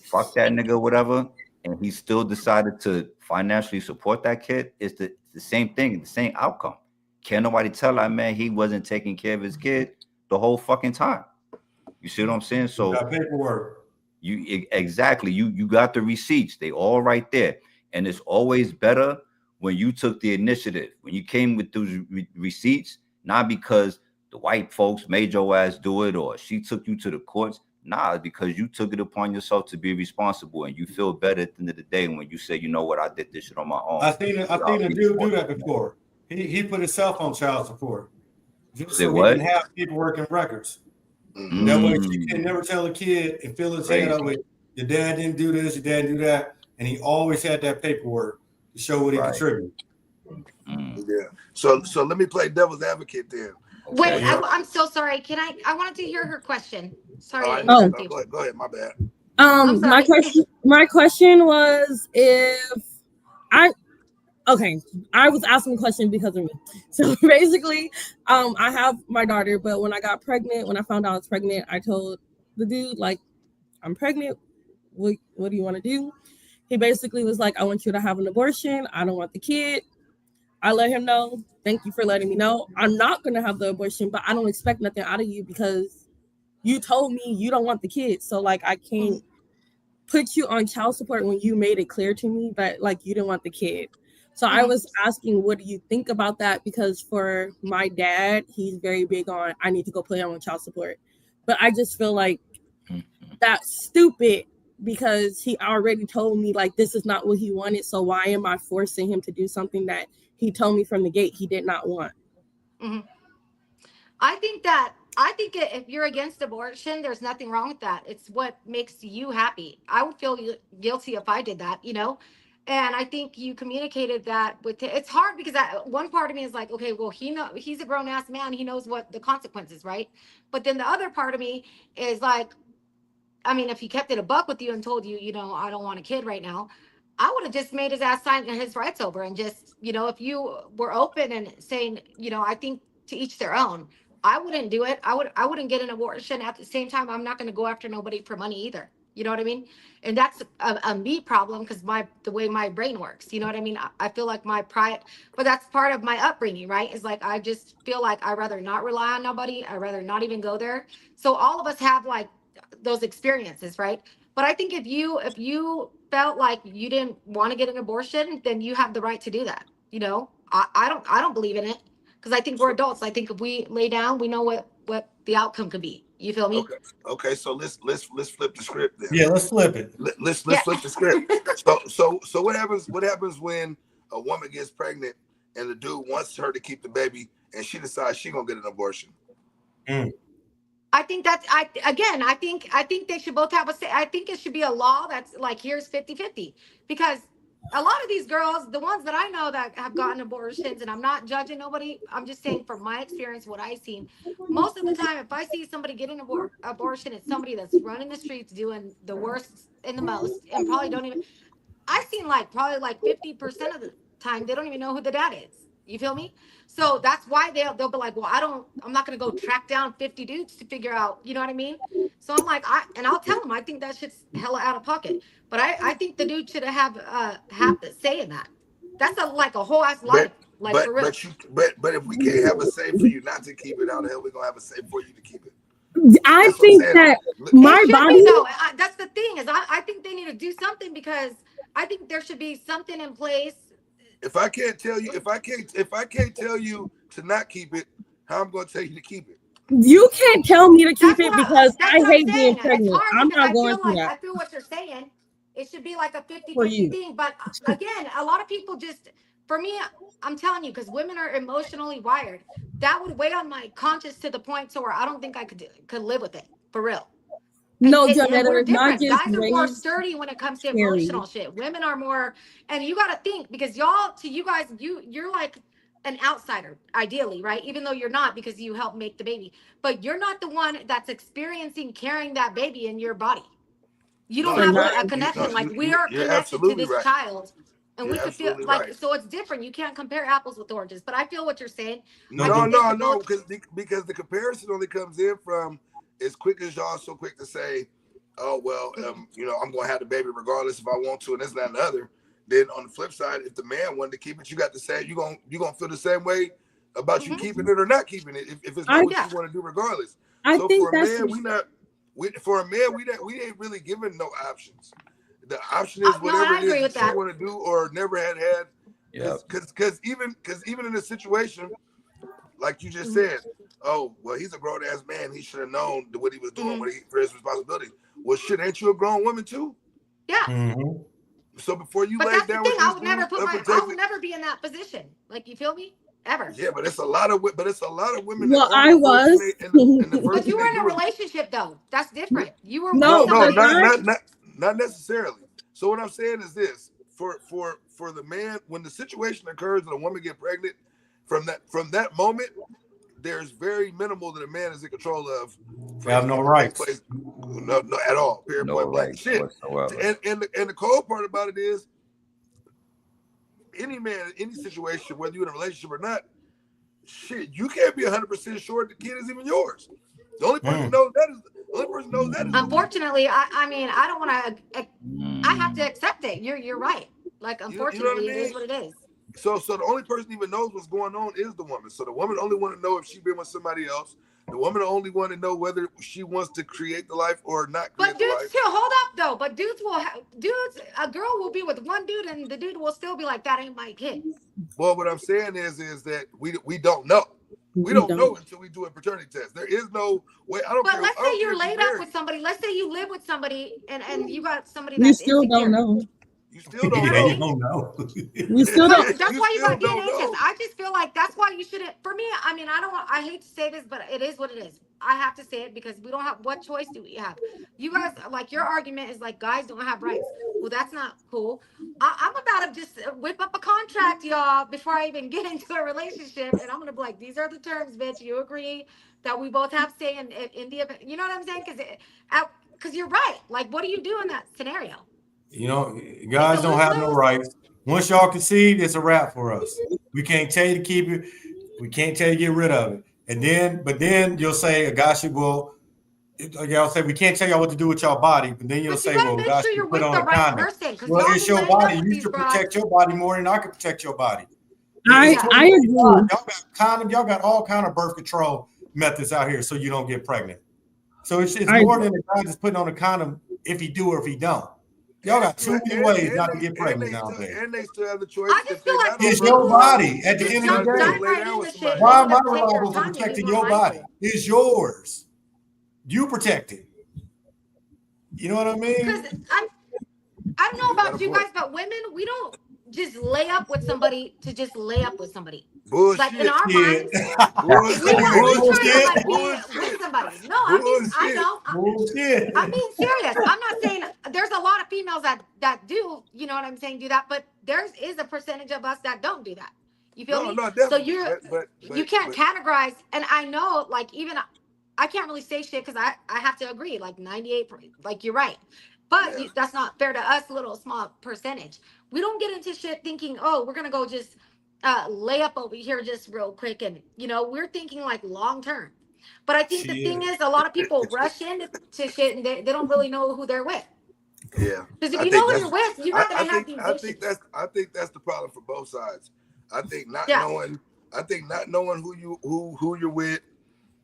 fuck that nigga, whatever, and he still decided to financially support that kid, it's the same thing, the same outcome. Can't nobody tell that man he wasn't taking care of his kid the whole fucking time. You see what I'm saying? So got paperwork. Exactly. You got the receipts. They all right there. And it's always better when you took the initiative, when you came with those receipts, not because the white folks made your ass do it or she took you to the courts. Nah, because you took it upon yourself to be responsible, and you feel better at the end of the day when you say, you know what, I did this shit on my own. I seen a dude do that before. He put himself on child support just so he can have paperwork and records. That way she can never tell a kid and fill his head up with your dad didn't do this, your dad didn't do that, and he always had that paperwork to show what he contributed. Yeah. So let me play devil's advocate then. Wait, I'm so sorry. I wanted to hear her question. Sorry. Go ahead. My bad. My question was I was asking a question because of me. So basically, I have my daughter, but when I found out I was pregnant, I told the dude, like, I'm pregnant. What do you want to do? He basically was like, I want you to have an abortion. I don't want the kid. I let him know. Thank you for letting me know. I'm not going to have the abortion, but I don't expect nothing out of you because you told me you don't want the kid. So, like, I can't put you on child support when you made it clear to me that, like, you didn't want the kid. So I was asking, what do you think about that? Because for my dad, he's very big on, I need to go play on child support. But I just feel like that's stupid because he already told me, like, this is not what he wanted. So why am I forcing him to do something that he told me from the gate he did not want? I think if you're against abortion, there's nothing wrong with that. It's what makes you happy. I would feel guilty if I did that, you know? And I think you communicated that with him. It's hard because one part of me is like, okay, well, he's a grown ass man. He knows what the consequences, right? But then the other part of me is like, I mean, if he kept it a buck with you and told you, you know, I don't want a kid right now, I would have just made his ass sign his rights over and just, you know, if you were open and saying, you know, I think to each their own, I wouldn't do it. I wouldn't get an abortion. At the same time, I'm not going to go after nobody for money either. You know what I mean? And that's a me problem because the way my brain works, you know what I mean? I feel like my pride, but that's part of my upbringing, right? Is like, I just feel like I'd rather not rely on nobody. I'd rather not even go there. So all of us have like those experiences, right? But I think if you felt like you didn't want to get an abortion, then you have the right to do that. You know, I don't believe in it because I think we're adults. I think if we lay down, we know what the outcome could be. You feel me? Okay. So let's flip the script then. Yeah, let's flip it. Let's flip the script. So what happens when a woman gets pregnant and the dude wants her to keep the baby and she decides she's gonna get an abortion? I think I think they should both have I think it should be a law that's like, here's 50-50, because a lot of these girls, the ones that I know that have gotten abortions, and I'm not judging nobody, I'm just saying from my experience, what I've seen, most of the time, if I see somebody getting an abortion, it's somebody that's running the streets, doing the worst and the most, and probably don't even, I've seen probably 50% of the time, they don't even know who the dad is. You feel me? So that's why they'll be like, well, I'm not going to go track down 50 dudes to figure out, you know what I mean? So I'm like, I'll tell them, I think that shit's hella out of pocket. But I think the dude should have the say in that. That's a whole ass life. For real. But if we can't have a say for you not to keep it, how the hell we going to have a say for you to keep it? I think that my body. That's the thing is I think they need to do something, because I think there should be something in place. If I can't tell you to not keep it, how am I going to tell you to keep it? You can't tell me to keep it because I hate being pregnant. I'm not going through that. I feel what you're saying. It should be like a 50-50 thing. But again, a lot of people just, for me, I'm telling you, because women are emotionally wired. That would weigh on my conscience to the point where I don't think I could live with it, for real. No, we're different. Guys are more sturdy when it comes to emotional shit. Women are more, and you got to think, because you guys, you're like an outsider, ideally, right? Even though you're not, because you help make the baby, but you're not the one that's experiencing carrying that baby in your body. You don't have a connection. We are connected to this child, and we could feel like, so it's different. You can't compare apples with oranges, but I feel what you're saying. No, because the comparison only comes in from, as quick as y'all so quick to say, oh, well, you know, I'm going to have the baby regardless if I want to, and this, that, and the other. then on the flip side, if the man wanted to keep it, you got to say you gonna feel the same way about you keeping it or not keeping it if it's not what you want to do regardless. So for a man, we ain't really given no options. The option is whatever it is that you want to do or never had. Yeah. Because even in a situation like you just said, oh well, he's a grown ass man. He should have known what he was doing for his responsibility. Well, shit, ain't you a grown woman too? Yeah. So before you lay down with I would never be in that position. Like, you feel me? Ever. Yeah, but it's a lot of women. Well, I was. But you were in a relationship though. That's different. You were not necessarily. So what I'm saying is this: for the man, when the situation occurs and a woman get pregnant, from that moment, there's very minimal that a man is in control of. You have no rights. No, at all. Period. No rights. Shit. And the cold part about it is, any man in any situation, whether you're in a relationship or not, shit, you can't be 100% sure the kid is even yours. The only person knows that is. Unfortunately, I mean, I don't want to. I have to accept it. You're right. Like, unfortunately, it is what it is. So the only person even knows what's going on is the woman. So the woman only want to know if she's been with somebody else. The woman only want to know whether she wants to create the life or not. But dudes still hold up though. But dudes a girl will be with one dude and the dude will still be like, that ain't my kid. Well, what I'm saying is that we don't know. We don't know until we do a paternity test. There is no way. I don't care. But let's say you're laid up with somebody. Let's say you live with somebody and you got somebody that's insecure. You still don't know. You still don't know. You don't know. You still don't. That's why you got DNA test. I just feel like that's why you shouldn't. For me, I mean, I hate to say this, but it is what it is. I have to say it because we don't have. What choice do we have? You guys, like, your argument is like guys don't have rights. Well, that's not cool. I'm about to just whip up a contract, y'all, before I even get into a relationship, and I'm gonna be like, these are the terms, bitch. You agree that we both have say in the event? You know what I'm saying? Because you're right. Like, what do you do in that scenario? You know, guys don't have no rights. Once y'all concede, it's a wrap for us. We can't tell you to keep it. We can't tell you to get rid of it. But then you'll say, gosh, well, y'all say we can't tell y'all what to do with y'all body. But then you'll say, well, gosh, you put on a condom. Well, it's your body. You should protect your body more than I can protect your body. I agree. Y'all got condom. Y'all got all kind of birth control methods out here so you don't get pregnant. So it's more than a guy just putting on a condom if he do or if he don't. Y'all got too many ways not to get pregnant nowadays. And they still have the choice. I just feel like it's your body at the end of the day. Why am I reliable for protecting your body? It's yours. You protect it. You know what I mean? Because I don't know about you guys, but women, we don't just lay up with somebody to just lay up with somebody. Bullshit. Like, in our minds, we're trying to be with somebody. No, I'm being serious. I'm not saying there's a lot of females that do, you know what I'm saying, do that, but there is a percentage of us that don't do that. You feel me? No, so you can't categorize, and I know, like, even I can't really say shit because I have to agree, like 98, like, you're right. But that's not fair to us, little small percentage. We don't get into shit thinking, oh, we're gonna go just lay up over here just real quick, and we're thinking like long term. But I think the thing is, a lot of people rush into shit and they don't really know who they're with. Yeah, because if you know who you're with, you're not gonna have these issues. I think that's the problem for both sides. I think not knowing who you're with,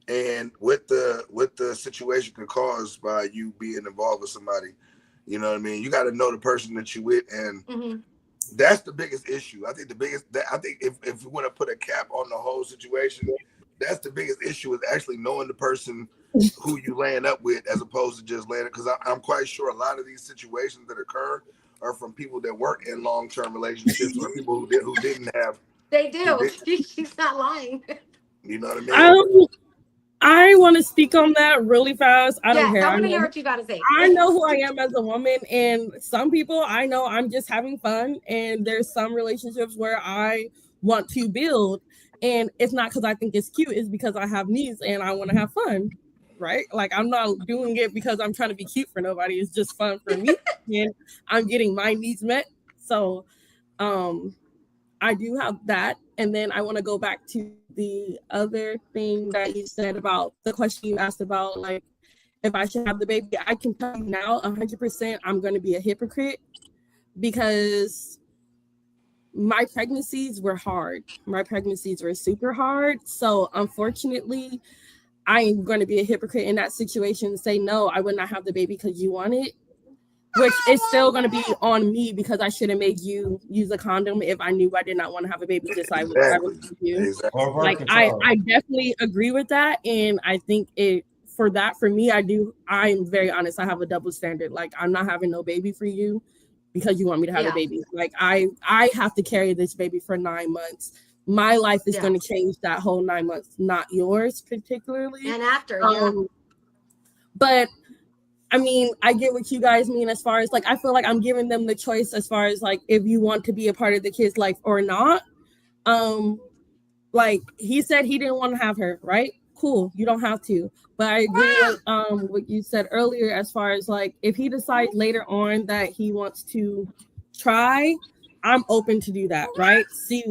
and what the situation could cause by you being involved with somebody. You know what I mean? You got to know the person that you with, and that's the biggest issue. I think if we want to put a cap on the whole situation, that's the biggest issue, is actually knowing the person who you laying up with, as opposed to just laying. Because I'm quite sure a lot of these situations that occur are from people that weren't in long-term relationships, or people who didn't have. They do. She's not lying. You know what I mean? I want to speak on that really fast. I don't care. I want to hear what you got to say. I know who I am as a woman, and some people I know I'm just having fun, and there's some relationships where I want to build, and it's not because I think it's cute, it's because I have needs and I want to have fun, right? Like, I'm not doing it because I'm trying to be cute for nobody. It's just fun for me, and I'm getting my needs met. So I do have that. And then I want to go back to the other thing that you said about the question you asked about, like, if I should have the baby. I can tell you now 100% I'm going to be a hypocrite, because my pregnancies were hard. My pregnancies were super hard. So unfortunately, I'm going to be a hypocrite in that situation and say, no, I would not have the baby because you want it, which is still going to be on me because I should have made you use a condom if I knew I did not want to have a baby, just like I would with you. Exactly. Or birth Like control. I definitely agree with that, and I think for me, I'm very honest. I have a double standard. Like, I'm not having no baby for you because you want me to have a Yeah. baby. Like, I have to carry this baby for 9 months. My life is Yeah. going to change that whole 9 months, not yours particularly. And after, yeah. But I mean, I get what you guys mean as far as like, I feel like I'm giving them the choice as far as like, if you want to be a part of the kid's life or not. Like, he said he didn't want to have her, right? Cool, you don't have to. But I agree with what you said earlier as far as like, if he decides later on that he wants to try, I'm open to do that, right? See,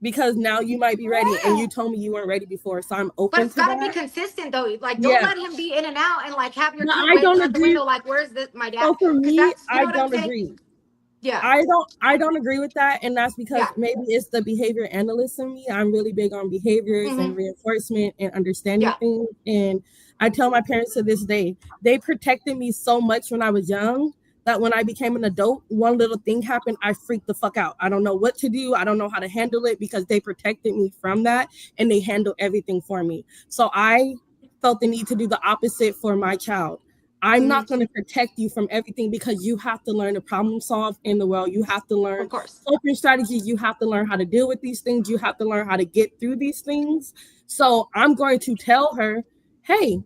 because now you might be ready, and you told me you weren't ready before, so I'm But open it's to gotta that. be consistent though. Like, don't Yeah. let him be in and out and like have your No, kid I don't waiting at the agree. window. Like, where's my dad? So for 'Cause me, that's, you know I what I'm don't saying? agree. Yeah. I don't agree with that, and that's because Yeah. maybe it's the behavior analyst in me. I'm really big on behaviors and reinforcement and understanding Yeah. things. And I tell my parents to this day, they protected me so much when I was young that when I became an adult, one little thing happened, I freaked the fuck out. I don't know what to do. I don't know how to handle it because they protected me from that, and they handle everything for me. So I felt the need to do the opposite for my child. I'm not going to protect you from everything because you have to learn to problem solve in the world. You have to learn Of course. coping strategies. You have to learn how to deal with these things. You have to learn how to get through these things. So I'm going to tell her, hey,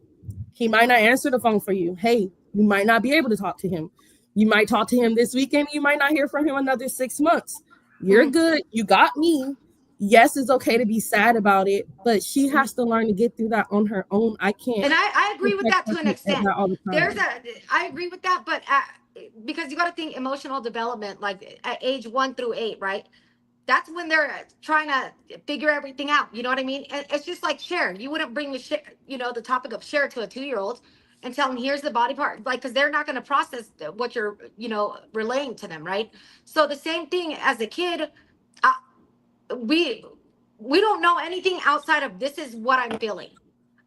he might not answer the phone for you. Hey, you might not be able to talk to him. You might talk to him this weekend. You might not hear from him another 6 months. You're good. You got me. Yes, it's okay to be sad about it, but she has to learn to get through that on her own. I can't. And I agree with that to an extent. All the time. I agree with that, but because you got to think emotional development, like at age 1 through 8, right? That's when they're trying to figure everything out. You know what I mean? And it's just like share. You wouldn't bring the topic of share to a 2-year-old and tell them here's the body part, like, because they're not going to process what you're, relaying to them, right? So the same thing as a kid, we don't know anything outside of this is what I'm feeling.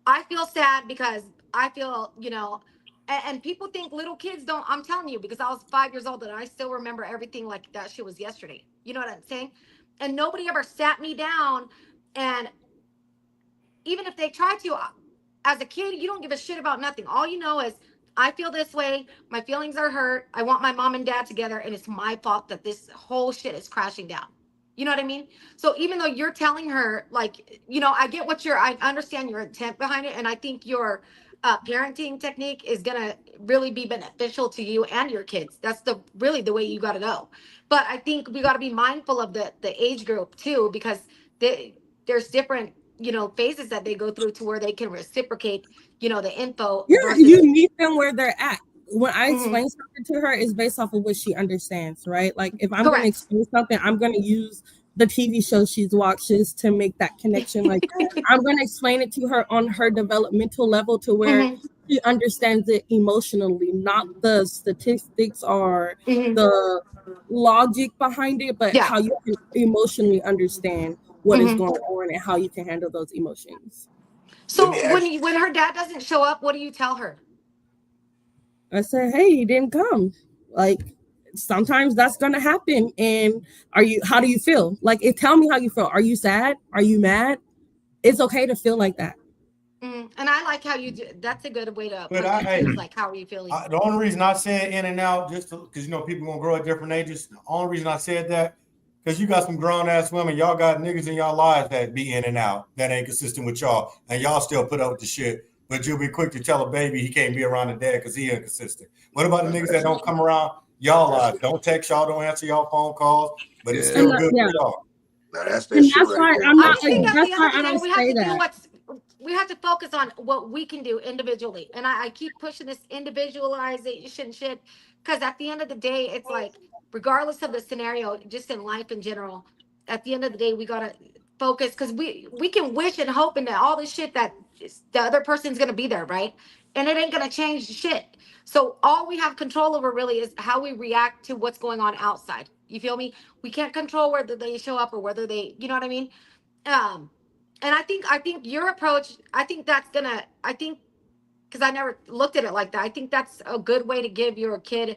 I feel sad because I feel, and people think little kids don't. I'm telling you, because I was 5 years old and I still remember everything like that shit was yesterday. You know what I'm saying? And nobody ever sat me down. And even if they tried to, as a kid, you don't give a shit about nothing. All you know is I feel this way. My feelings are hurt. I want my mom and dad together. And it's my fault that this whole shit is crashing down. You know what I mean? So even though you're telling her, like, I understand your intent behind it. And I think your parenting technique is going to really be beneficial to you and your kids. That's really the way you got to go. But I think we got to be mindful of the age group too, because there's different, phases that they go through to where they can reciprocate, the info. You meet them where they're at. When I explain something to her, it's based off of what she understands, right? Like, if I'm going to explain something, I'm going to use the TV show she's watches to make that connection. Like, I'm going to explain it to her on her developmental level to where she understands it emotionally, not the statistics or the logic behind it, but how you can emotionally understand what is going on and how you can handle those emotions. So when her dad doesn't show up, what do you tell her? I said, hey, he didn't come. Like, sometimes that's gonna happen. And how do you feel? Like, tell me how you feel. Are you sad? Are you mad? It's okay to feel like that. And I like how you do. That's a good way to But like, how are you feeling? The only reason I said in and out, just because people gonna grow at different ages. The only reason I said that, because you got some grown ass women, y'all got niggas in y'all lives that be in and out, that ain't consistent with y'all, and y'all still put up with the shit. But you'll be quick to tell a baby he can't be around the dad because he inconsistent. What about the niggas that don't come around y'all lives? Don't text y'all, don't answer y'all phone calls, but it's still good for y'all. That's that shit right there. I think at the end of the day, we have to do we have to focus on what we can do individually. And I keep pushing this individualization shit, because at the end of the day, it's like, regardless of the scenario, just in life in general, at the end of the day, we gotta focus, because we can wish and hope and all this shit that the other person's gonna be there, right? And it ain't gonna change shit. So all we have control over really is how we react to what's going on outside. You feel me? We can't control whether they show up or whether they, you know what I mean? And I think your approach, I think that's gonna, I think, because I never looked at it like that. I think that's a good way to give your kid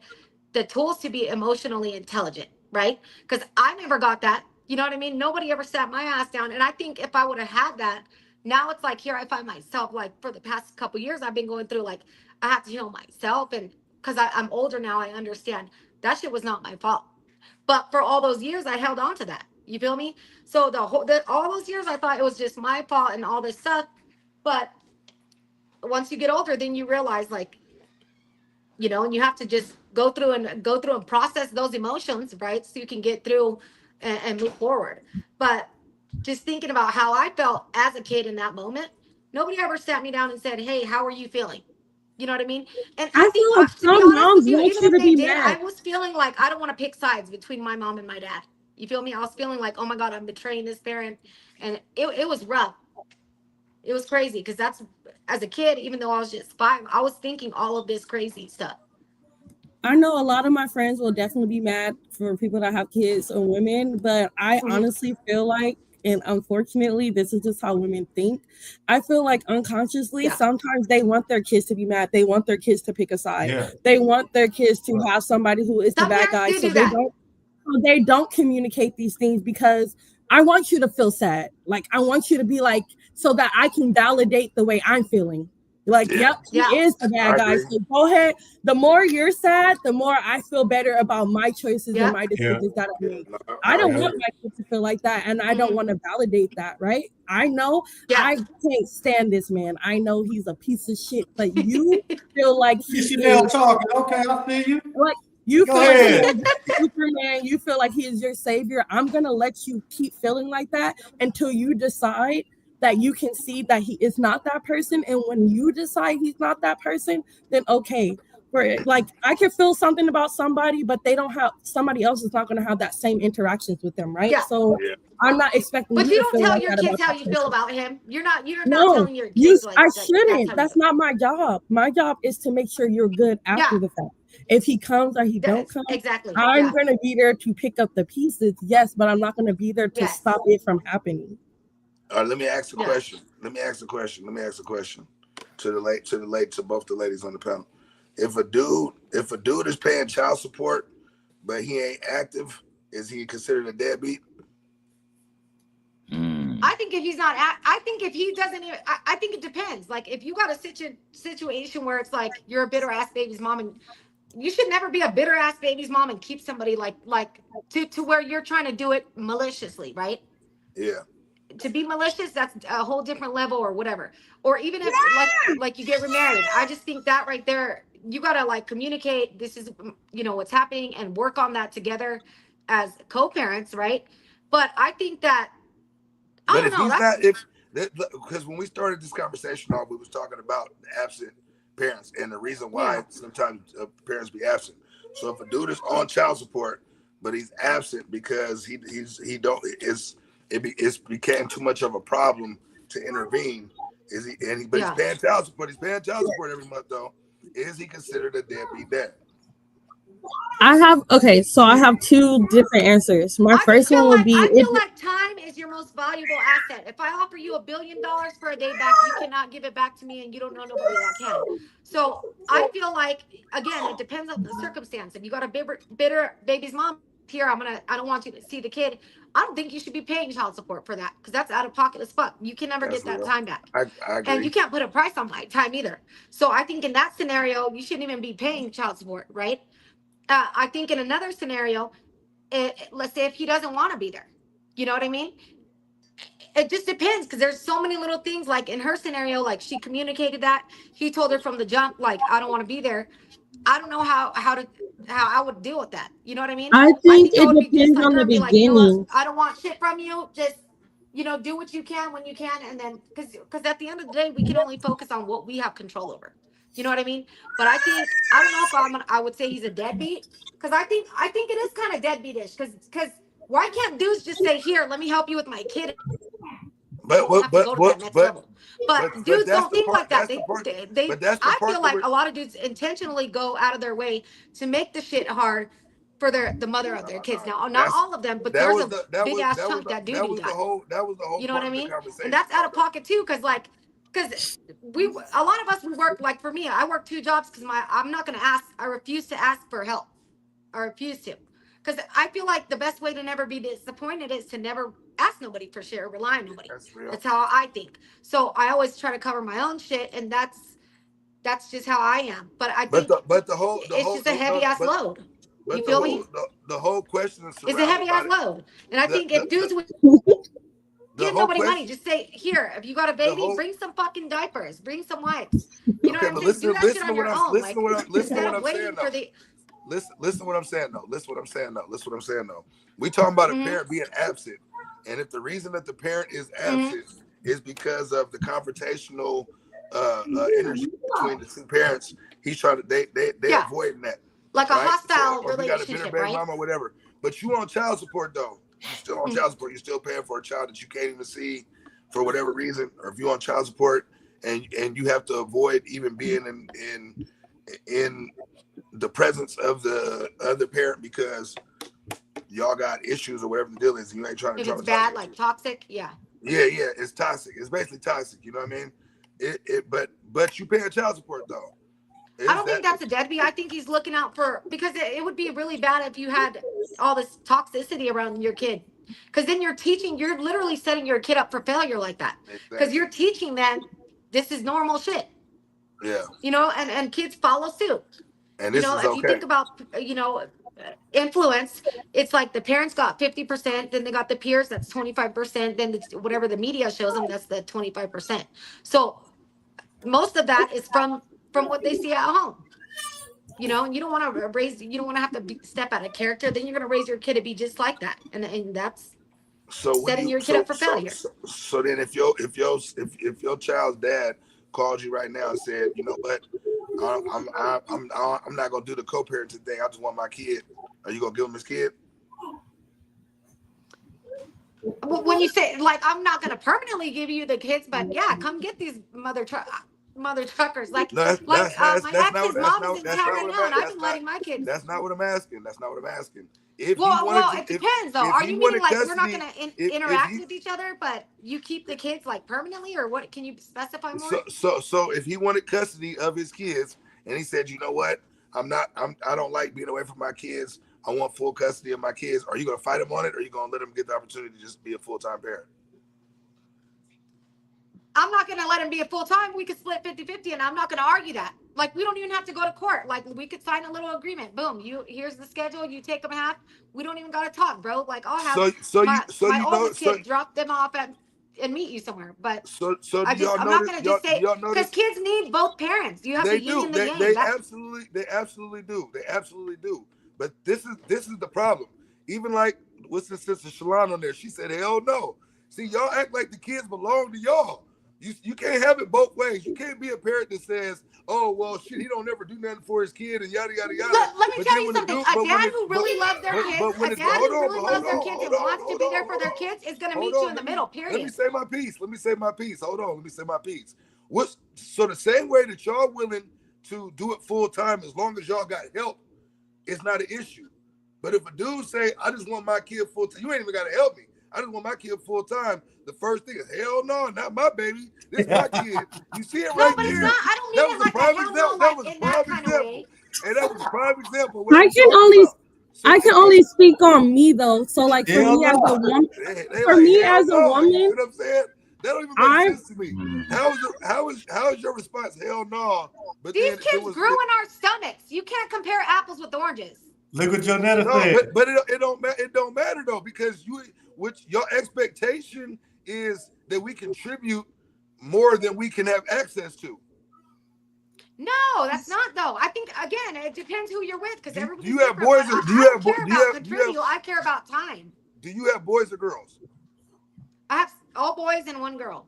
the tools to be emotionally intelligent, right? Because I never got that. You know what I mean? Nobody ever sat my ass down. And I think if I would have had that, now it's like here I find myself like for the past couple years, I've been going through like I have to heal myself. And because I'm older now, I understand that shit was not my fault. But for all those years, I held on to that. You feel me? So all those years, I thought it was just my fault and all this stuff. But once you get older, then you realize like, you know, and you have to just go through and process those emotions, right? So you can get through and move forward. But just thinking about how I felt as a kid in that moment, nobody ever sat me down and said, "Hey, how are you feeling?" You know what I mean? And I I think, feel like to be some honest with moms you, want even you if to they be did, I mad. was feeling like I don't want to pick sides between my mom and my dad. You feel me? I was feeling like, oh my God, I'm betraying this parent. And it was rough. It was crazy because that's, as a kid, even though I was just 5, I was thinking all of this crazy stuff. I know a lot of my friends will definitely be mad for people that have kids or women, but I honestly feel like, and unfortunately, this is just how women think. I feel like unconsciously, Yeah. sometimes they want their kids to be mad. They want their kids to pick a side. Yeah. They want their kids to have somebody who is the Some bad parents guy, do that. so they don't communicate these things because I want you to feel sad. Like I want you to be like, so that I can validate the way I'm feeling. Like, Yeah, yep, he Yeah. is the I bad guy. agree. So go ahead. The more you're sad, the more I feel better about my choices and Yeah. my Yeah. decisions that I Yeah, make. no, I I don't agree. want my kid to feel like that, and I don't Mhm. want to validate that, right? I know Yeah. I can't stand this man. I know he's a piece of shit, but you feel like You he sit there is talking. Okay, I feel you. like you Go feel like he ahead. is Superman. You feel like he is your savior. I'm gonna let you keep feeling like that until you decide that you can see that he is not that person. And when you decide he's not that person, then okay. For like, I can feel something about somebody, but they don't have somebody else is not gonna have that same interactions with them, right? Yeah. So Yeah. I'm not expecting But you you to don't feel tell like your that kids about how that you feel person. about him. You're not No, telling your kids like I that's shouldn't. how you That's feel. not my job. My job is to make sure you're good Yeah. after the fact. If he comes or he don't That's come, exactly. I'm Yeah. gonna be there to pick up the pieces, yes, but I'm not gonna be there to Yes. stop it from happening. Let me ask a Yeah. question. Let me ask a question to both the ladies on the panel. If a dude is paying child support, but he ain't active, is he considered a deadbeat? I think if he's not, I think if he doesn't even, I think it depends. Like if you got a situation where it's like you're a bitter ass baby's mom, and you should never be a bitter ass baby's mom and keep somebody like to where you're trying to do it maliciously, right? Yeah. To be malicious, that's a whole different level or whatever. Or even if like you get remarried, I just think that right there, you gotta like communicate. This is what's happening and work on that together as co-parents, right? But I think that I But don't if know. he's That's not, if because when we started this conversation off, we was talking about absent parents and the reason why sometimes parents be absent. So if a dude is on child support, but he's absent because it's became too much of a problem to intervene. But he's yeah. paying child support. He's paying child support every month though. Is he considered a deadbeat dad? I have two different answers. My first one would be I feel like time is your most valuable asset. If I offer you $1 billion for a day back, you cannot give it back to me, and you don't know nobody that can. So I feel like again, it depends on the circumstance. If you got a bitter baby's mom here, I don't want you to see the kid. I don't think you should be paying child support for that because that's out of pocket as fuck. You can never That's get that real. time back. I agree. And you can't put a price on my time either. So I think in that scenario, you shouldn't even be paying child support, right? I think in another scenario, let's say if he doesn't want to be there, you know what I mean? It just depends because there's so many little things. Like in her scenario, like she communicated that he told her from the jump, like I don't want to be there. I don't know how I would deal with that. You know what I mean? I I think think I it would be just depends like on her the and be like, you know what? beginning. I don't want shit from you. Just do what you can when you can, and then because at the end of the day, we can only focus on what we have control over. You know what I mean? But I don't know if I would say he's a deadbeat because I think it is kind of deadbeatish because why can't dudes just say, here, let me help you with my kid? don't have to go to that next level. But dudes don't think like that. They I feel like a lot of dudes intentionally go out of their way to make the shit hard for the mother of their kids. Now, not all of them, but there's a big ass chunk that do that. That was the whole. You know what I mean? And that's out of pocket too, because a lot of us, we work, like for me, I work 2 jobs because I'm not going to ask. I refuse to ask for help. I refuse to, because I feel like the best way to never be disappointed is to never ask nobody for shit or rely on nobody. That's how I think. So I always try to cover my own shit, and that's just how I am. But I think it's just a heavy ass load. You feel me? The whole question is a heavy ass load, and I think if dudes would give nobody money, just say, here, if you got a baby, bring some fucking diapers, bring some wipes. You know what I'm saying? Do that shit on your own. Listen to what I'm saying though. Listen to what I'm saying though. We talking about a parent being absent, and if the reason that the parent is absent is because of the confrontational energy between the 2 parents, he's trying to they avoiding that. Like a hostile relationship, you got a bitter baby mama or whatever. But you on child support though. You still on child support. You're still paying for a child that you can't even see for whatever reason. Or if you're on child support and you have to avoid even being in the presence of the other parent because y'all got issues or whatever the deal is, and you ain't trying to. If it's bad, like toxic, yeah. Yeah, it's toxic. It's basically toxic. You know what I mean? But you paying child support though. I don't think that's a deadbeat. I think he's looking out for, because it would be really bad if you had all this toxicity around your kid. Because then you're literally setting your kid up for failure like that. Because you're teaching them this is normal shit. Yeah. You know, and kids follow suit. And this is if you think about, influence, it's like the parents got 50%, then they got the peers, that's 25%, then whatever the media shows them, that's the 25%. So most of that is from what they see at home, and you don't want to have to step out of character. Then you're going to raise your kid to be just like that, and that's setting your kid up for failure. So then, if your child's dad called you right now and said, you know what, I'm not going to do the co-parenting thing. I just want my kid. Are you going to give him his kid? When you say, like, I'm not going to permanently give you the kids, but yeah, come get these mother truckers. Like, my ex's mom is in town right now, and I've been letting my kids. That's not what I'm asking. It depends though. Are you meaning like we're not going to interact with each other, but you keep the kids like permanently, or what? Can you specify more? So if he wanted custody of his kids and he said, you know what, I don't like being away from my kids. I want full custody of my kids. Are you going to fight him on it, or are you going to let him get the opportunity to just be a full-time parent? I'm not going to let him be a full-time. We could split 50-50, and I'm not going to argue that. Like, we don't even have to go to court. Like, we could sign a little agreement. Boom. Here's the schedule. You take them in half. We don't even got to talk, bro. Like, I'll have my oldest kid drop them off and meet you somewhere. But I'm not going to just say, because kids need both parents. You have to yin and the yang. They absolutely do. But this is the problem. Even like, what's the sister Shalon on there? She said, hell no. See, y'all act like the kids belong to y'all. You can't have it both ways. You can't be a parent that says, oh, well, shit, he don't never do nothing for his kid and yada, yada, yada. Let me tell you something. A dad who really loves their kids, and wants to be there for their kids is going to meet you in the middle, period. Let me say my piece. Hold on. Let me say my piece. So the same way that y'all willing to do it full time as long as y'all got help, it's not an issue. But if a dude say, I just want my kid full time, you ain't even got to help me. I just want my kid full time. The first thing is, hell no, not my baby. This is my kid. You see it right there. No, but it's not. I don't mean it like a hell no, like in that kind of way. And that was a prime example. I can only speak on me though. So like for me as a woman, you know what I'm saying? That don't even make sense to me. How is your response? Hell no. But these kids grew in our stomachs. You can't compare apples with oranges. Look what Jonetta said. But it don't matter though, because your expectation is that we contribute more than we can have access to. No, that's not though. I think again, it depends who you're with, because everybody. Do you have boys? I care about time. Do you have boys or girls? I have all boys and one girl.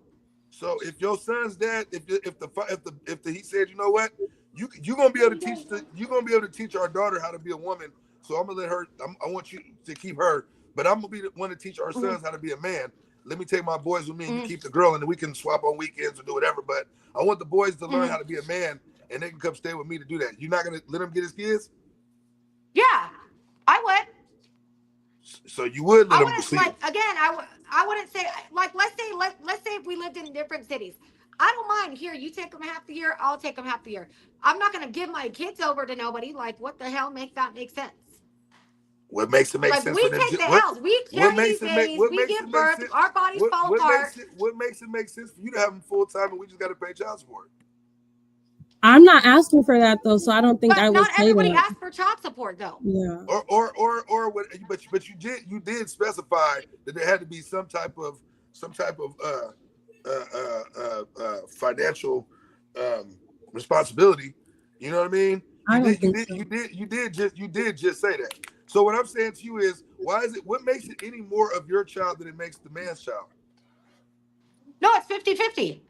So if your son's dad, if he said, you know what, you're gonna be able to teach our daughter how to be a woman. So I'm gonna let her. I want you to keep her, but I'm gonna be the one to teach our sons how to be a man. let me take my boys with me and you keep the girl, and then we can swap on weekends or do whatever. But I want the boys to learn how to be a man, and they can come stay with me to do that. You're not gonna let him get his kids? Yeah, I would. So you would let I him wouldn't see? like again. I wouldn't say like let's say if we lived in different cities. I don't mind. Here, you take them half the year. I'll take them half the year. I'm not gonna give my kids over to nobody. Like, what the hell makes that make sense? What makes it make Like, sense we for them? take the L's. We What carry these makes it make? babies. What We makes give it make birth. sense? Our bodies fall apart. What makes it make sense for you to have them full time and we just got to pay child support? I'm not asking for that though, so I don't think But I would not say everybody that. asks for child support though. Yeah. Or what? But you did specify that there had to be some type of financial responsibility. You know what I mean? I don't think so. You did just say that. So what I'm saying to you is, what makes it any more of your child than it makes the man's child? No, it's 50-50.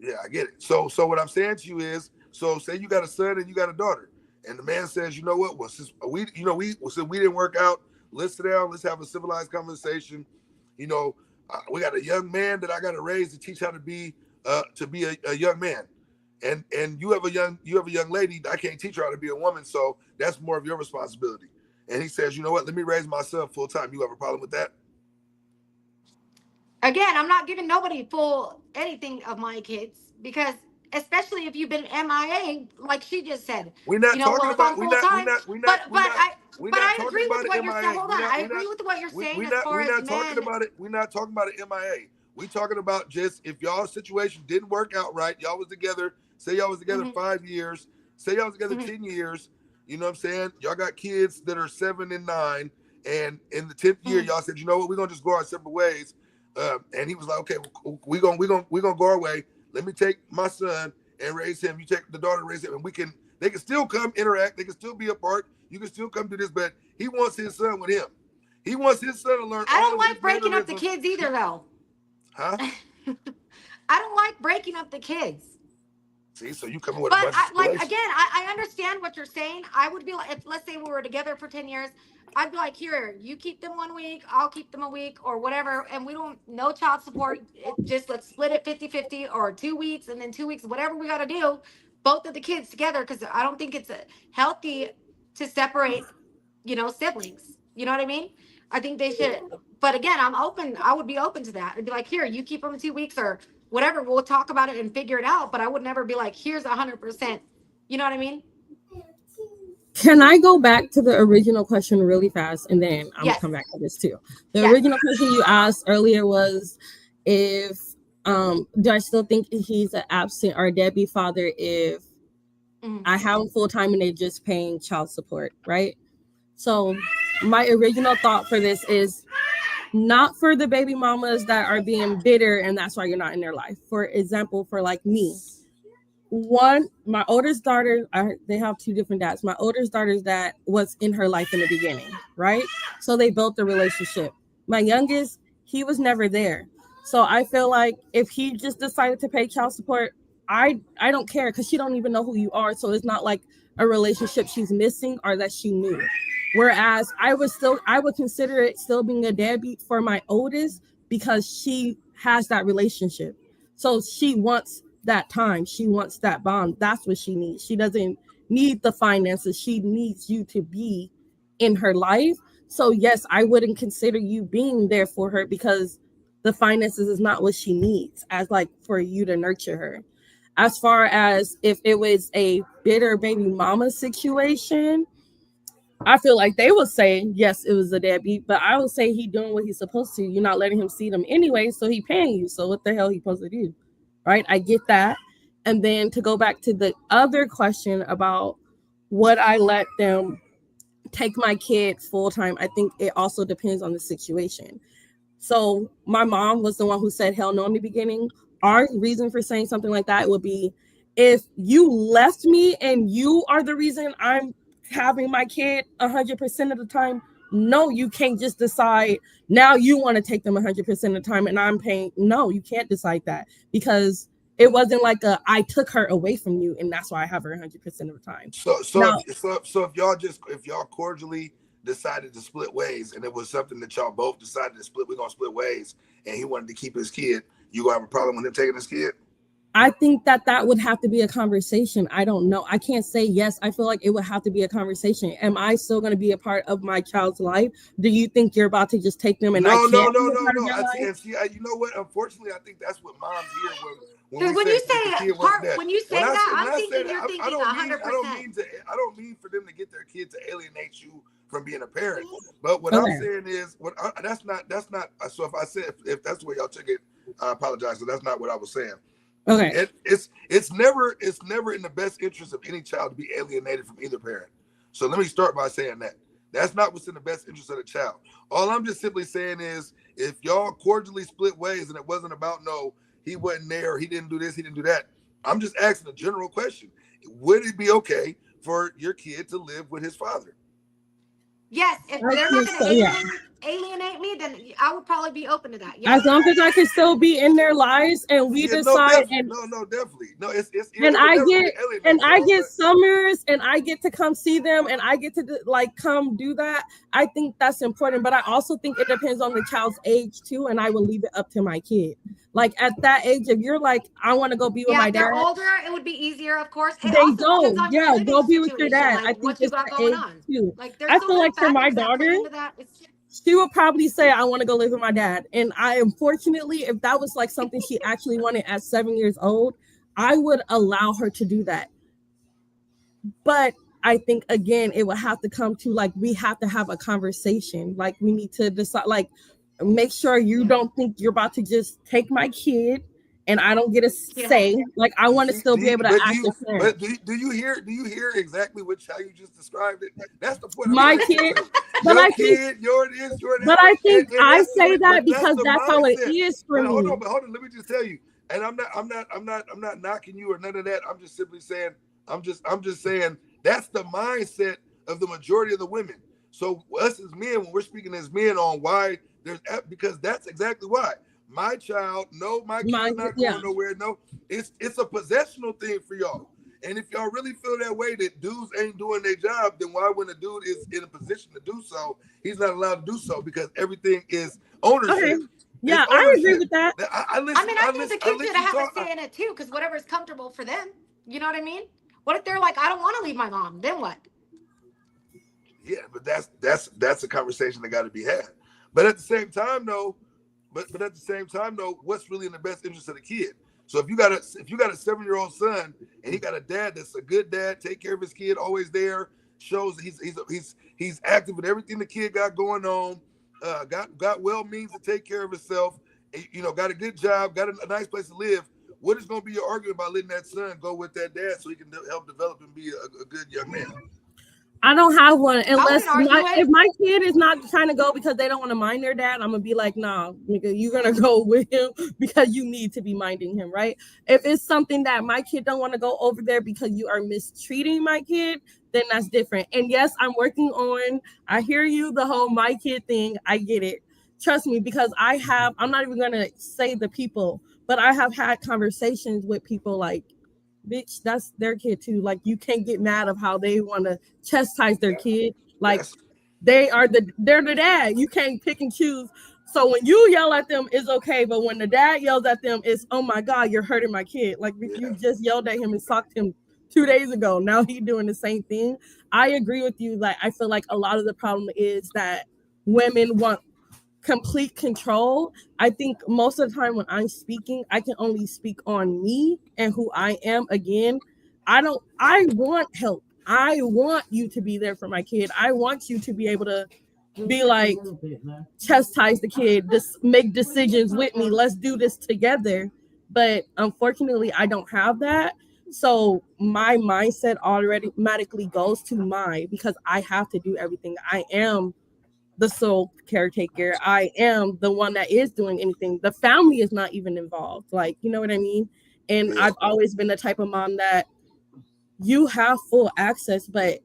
Yeah, I get it. So what I'm saying to you is, so say you got a son and you got a daughter, and the man says, you know what? Well, since we didn't work out, let's sit down, let's have a civilized conversation. You know, we got a young man that I got to raise to teach how to be a young man, and you have a young lady. I can't teach her how to be a woman, so that's more of your responsibility. And he says, you know what? Let me raise myself full time. You have a problem with that? Again, I'm not giving nobody full anything of my kids because, especially if you've been MIA, like she just said. We're not talking about. I agree with what you're saying. Hold on, I agree with what you're saying as far as men. We're not talking about an MIA. We're talking about just if y'all's situation didn't work out right, y'all was together. Say y'all was together 5 years. Say y'all was together 10 years. You know what I'm saying? Y'all got kids that are 7 and 9, and in the 10th year, y'all said, you know what? We're gonna just go our separate ways. And he was like, okay, we're gonna go our way. Let me take my son and raise him. You take the daughter and raise him, and they can still come interact. They can still be apart. You can still come do this, but he wants his son with him. He wants his son to learn. I don't like breaking up the kids either, though. Huh? I don't like breaking up the kids. See, so you coming with a bunch of I understand what you're saying. I would be like, if let's say we were together for 10 years, I'd be like, here, you keep them 1 week, I'll keep them a week or whatever. And we don't, no child support. Let's split it 50-50 or 2 weeks and then 2 weeks, whatever we got to do, both of the kids together. Cause I don't think it's healthy to separate, siblings. You know what I mean? I think they should, but again, I would be open to that. I'd be like, here, you keep them 2 weeks or whatever. We'll talk about it and figure it out. But I would never be like, here's 100%. You know what I mean? Can I go back to the original question really fast, and then I'm gonna come back to this too. The original question you asked earlier was, if do I still think he's an absent or deadbeat father if I have him full time and they're just paying child support, right? So my original thought for this is not for the baby mamas that are being bitter and that's why you're not in their life. For example, for like me. My oldest daughter, they have 2 different dads. My oldest daughter's dad was in her life in the beginning, right? So they built a relationship. My youngest, he was never there. So I feel like if he just decided to pay child support, I don't care because she don't even know who you are. So it's not like a relationship she's missing or that she knew. Whereas I would consider it still being a deadbeat for my oldest because she has that relationship. So she wants that time. She wants that bond. That's what she needs. She doesn't need the finances. She needs you to be in her life. So yes, I wouldn't consider you being there for her because the finances is not what she needs as like for you to nurture her. As far as if it was a bitter baby mama situation, I feel like they would say, yes, it was a deadbeat, but I would say he doing what he's supposed to. You're not letting him see them anyway, so he paying you. So what the hell he supposed to do? Right? I get that. And then to go back to the other question about would I let them take my kid full time, I think it also depends on the situation. So my mom was the one who said hell no in the beginning. Our reason for saying something like that would be if you left me and you are the reason I'm having my kid 100% of the time, no, you can't just decide now you want to take them 100% of the time and I'm paying. No, you can't decide that because it wasn't like I took her away from you and that's why I have her 100% of the time. So if y'all cordially decided to split ways, and it was something that y'all both decided to split, we're gonna split ways, and he wanted to keep his kid, you gonna have a problem with him taking his kid? I think that would have to be a conversation. I don't know. I can't say yes. I feel like it would have to be a conversation. Am I still going to be a part of my child's life? Do you think you're about to just take them and No. I can't? See, you know what? Unfortunately, I think that's what moms hear When you say that, I'm thinking you're thinking 100%. I don't mean for them to get their kid to alienate you from being a parent. But what I'm saying is, that's not. So if that's the way y'all took it, I apologize. So that's not what I was saying. Okay. It's never in the best interest of any child to be alienated from either parent. So let me start by saying that. That's not what's in the best interest of the child. All I'm just simply saying is, if y'all cordially split ways and it wasn't about, no, he wasn't there, he didn't do this, he didn't do that. I'm just asking a general question. Would it be okay for your kid to live with his father? Yes, if they're not going to alienate me, then I would probably be open to that. Yes. As long as I can still be in their lives and we decide. Definitely. No, it's and I get summers and I get to come see them and I get to come do that. I think that's important, but I also think it depends on the child's age too, and I will leave it up to my kid. Like at that age, if you're like, I want to go be with my dad. If they're older, it would be easier, of course. They don't. Yeah, go be with your dad. I think it's the age too. I feel like for my daughter, she would probably say, I want to go live with my dad. And I, unfortunately, if that was like something she actually wanted at 7 years old, I would allow her to do that. But I think, again, it would have to come to we have to have a conversation. Like we need to decide, make sure you don't think you're about to just take my kid and I don't get a say. Like I want to still be able to act as a parent. But do you hear exactly how you just described it? That's the point. My kid, but I think yours is. But I think I say that because that's how it is for me. Hold on. Let me just tell you. And I'm not knocking you or none of that. I'm just simply saying. I'm just saying that's the mindset of the majority of the women. So us as men, when we're speaking as men on why because that's exactly why. My child, no, my kid's not going nowhere. No, it's a possessional thing for y'all. And if y'all really feel that way, that dudes ain't doing their job, then why, when a dude is in a position to do so, he's not allowed to do so because everything is ownership. Okay. Yeah, I agree with that. I think the kids should have a say in it too, because whatever's comfortable for them. You know what I mean? What if they're like, I don't want to leave my mom? Then what? Yeah, but that's a conversation that got to be had. But at the same time, though, what's really in the best interest of the kid? So if you got a 7-year-old son and he got a dad that's a good dad, take care of his kid, always there, shows he's active with everything the kid got going on, got well means to take care of himself, got a good job, got a nice place to live. What is going to be your argument about letting that son go with that dad so he can help develop and be a good young man? I don't have one unless if my kid is not trying to go because they don't want to mind their dad, I'm gonna be like, nah, nigga, you're gonna go with him because you need to be minding him, right? If it's something that my kid don't want to go over there because you are mistreating my kid, then that's different. And yes, I'm working on, I hear you, the whole my kid thing, I get it. Trust me, because I'm not even gonna say the people, but I have had conversations with people like, bitch, that's their kid too. Like you can't get mad of how they want to chastise their kid. Like they're the dad. You can't pick and choose. So when you yell at them, it's okay. But when the dad yells at them, it's, oh my God, you're hurting my kid. Like you just yelled at him and socked him 2 days ago. Now he's doing the same thing. I agree with you. Like I feel like a lot of the problem is that women want complete control. I think most of the time when I'm speaking, I can only speak on me and who I am. Again, I want help. I want you to be there for my kid. I want you to be able to be like, chastise the kid, just make decisions with me. Let's do this together. But unfortunately, I don't have that. So my mindset automatically goes to mine because I have to do everything. I am the sole caretaker. I am the one that is doing anything. The family is not even involved. Like, you know what I mean? And I've always been the type of mom that you have full access, but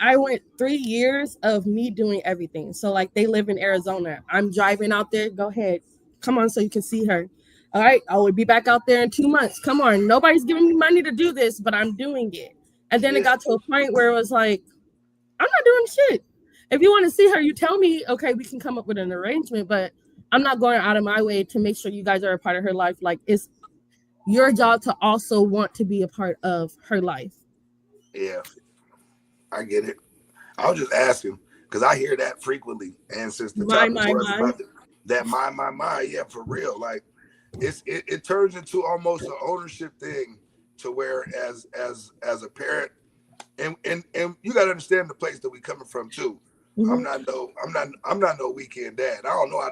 I went 3 years of me doing everything. So like they live in Arizona. I'm driving out there. Go ahead. Come on so you can see her. All right. I will be back out there in 2 months. Come on. Nobody's giving me money to do this, but I'm doing it. And then it got to a point where it was like, I'm not doing shit. If you want to see her, you tell me, okay, we can come up with an arrangement, but I'm not going out of my way to make sure you guys are a part of her life. Like, it's your job to also want to be a part of her life. Yeah, I get it. I was just asking because I hear that frequently, and since the topic was about that my, yeah, for real, like it turns into almost an ownership thing to where as a parent, and you got to understand the place that we coming from too. I'm not no weekend dad. I don't know how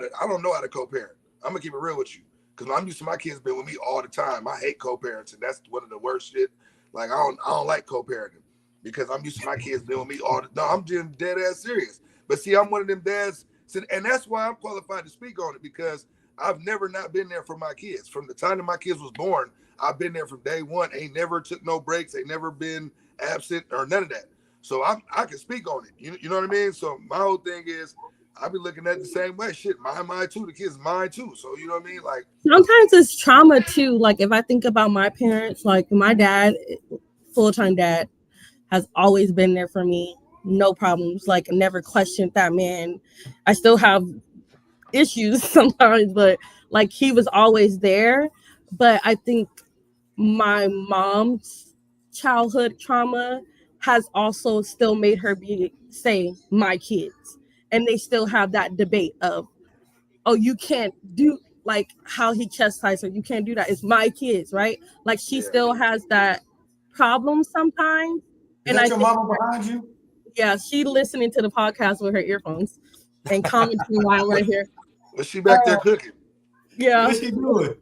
to co-parent. I'm gonna keep it real with you because I'm used to my kids being with me all the time. I hate co-parenting. That's one of the worst shit. Like I don't like co-parenting because I'm used to my kids being with me all the. No, I'm just dead ass serious. But see, I'm one of them dads, and that's why I'm qualified to speak on it because I've never not been there for my kids. From the time that my kids was born, I've been there from day one. Ain't never took no breaks. Ain't never been absent or none of that. So I can speak on it. You know what I mean? So my whole thing is I be looking at it the same way. Shit, mine too. The kids mine too. So you know what I mean? Like sometimes it's trauma too. Like if I think about my parents, like my dad, full-time dad, has always been there for me. No problems. Like never questioned that man. I still have issues sometimes, but like he was always there. But I think my mom's childhood trauma has also still made her say my kids, and they still have that debate of, oh, you can't do like how he chastised her, you can't do that, it's my kids, right? Like she still has that problem sometimes. Is that your mama behind you? Yeah, she listening to the podcast with her earphones and commenting while I'm right here. Was she back there cooking? Yeah. What's she doing?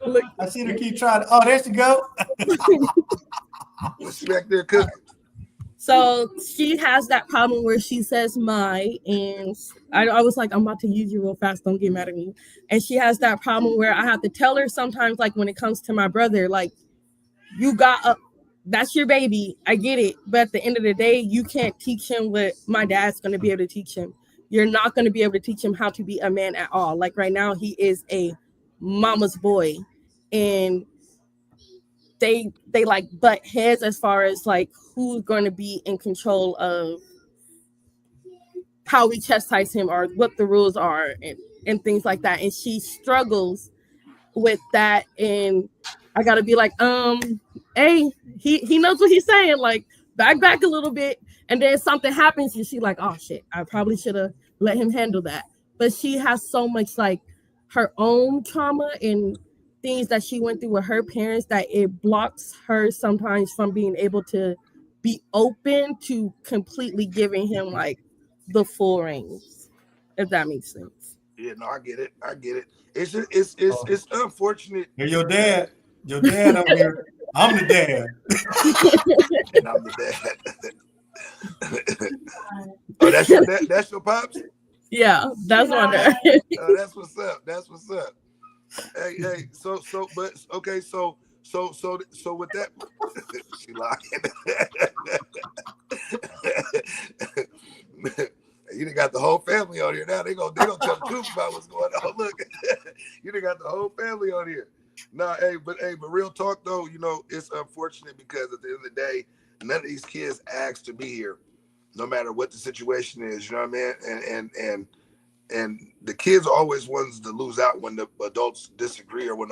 Look, I see her keep trying to. Oh, there she go. Was she back there cooking? So she has that problem where she says my, and I was like, I'm about to use you real fast, don't get mad at me. And she has that problem where I have to tell her sometimes, like when it comes to my brother, like you got that's your baby, I get it, but at the end of the day, you can't teach him what my dad's going to be able to teach him. You're not going to be able to teach him how to be a man at all. Like right now, he is a mama's boy, and they like butt heads as far as like who's going to be in control of how we chastise him or what the rules are and things like that. And she struggles with that, and I gotta be like, hey, he knows what he's saying, like back a little bit, and then something happens and she like, oh shit, I probably should have let him handle that. But she has so much like her own trauma and things that she went through with her parents that it blocks her sometimes from being able to be open to completely giving him like the full reins, if that makes sense. Yeah, no, I get it. It's just, it's unfortunate. You're your dad over here. I'm the dad. And I'm the dad. Oh, that's your pops? Yeah, that's my dad. Oh, that's what's up. That's what's up. Hey, so with that, she lying. You done got the whole family on here now. They gonna tell the truth about what's going on. Look, you done got the whole family on here. Nah, but real talk though, you know, it's unfortunate because at the end of the day, none of these kids asked to be here, no matter what the situation is. You know what I mean? And the kids are always ones to lose out when the adults disagree or when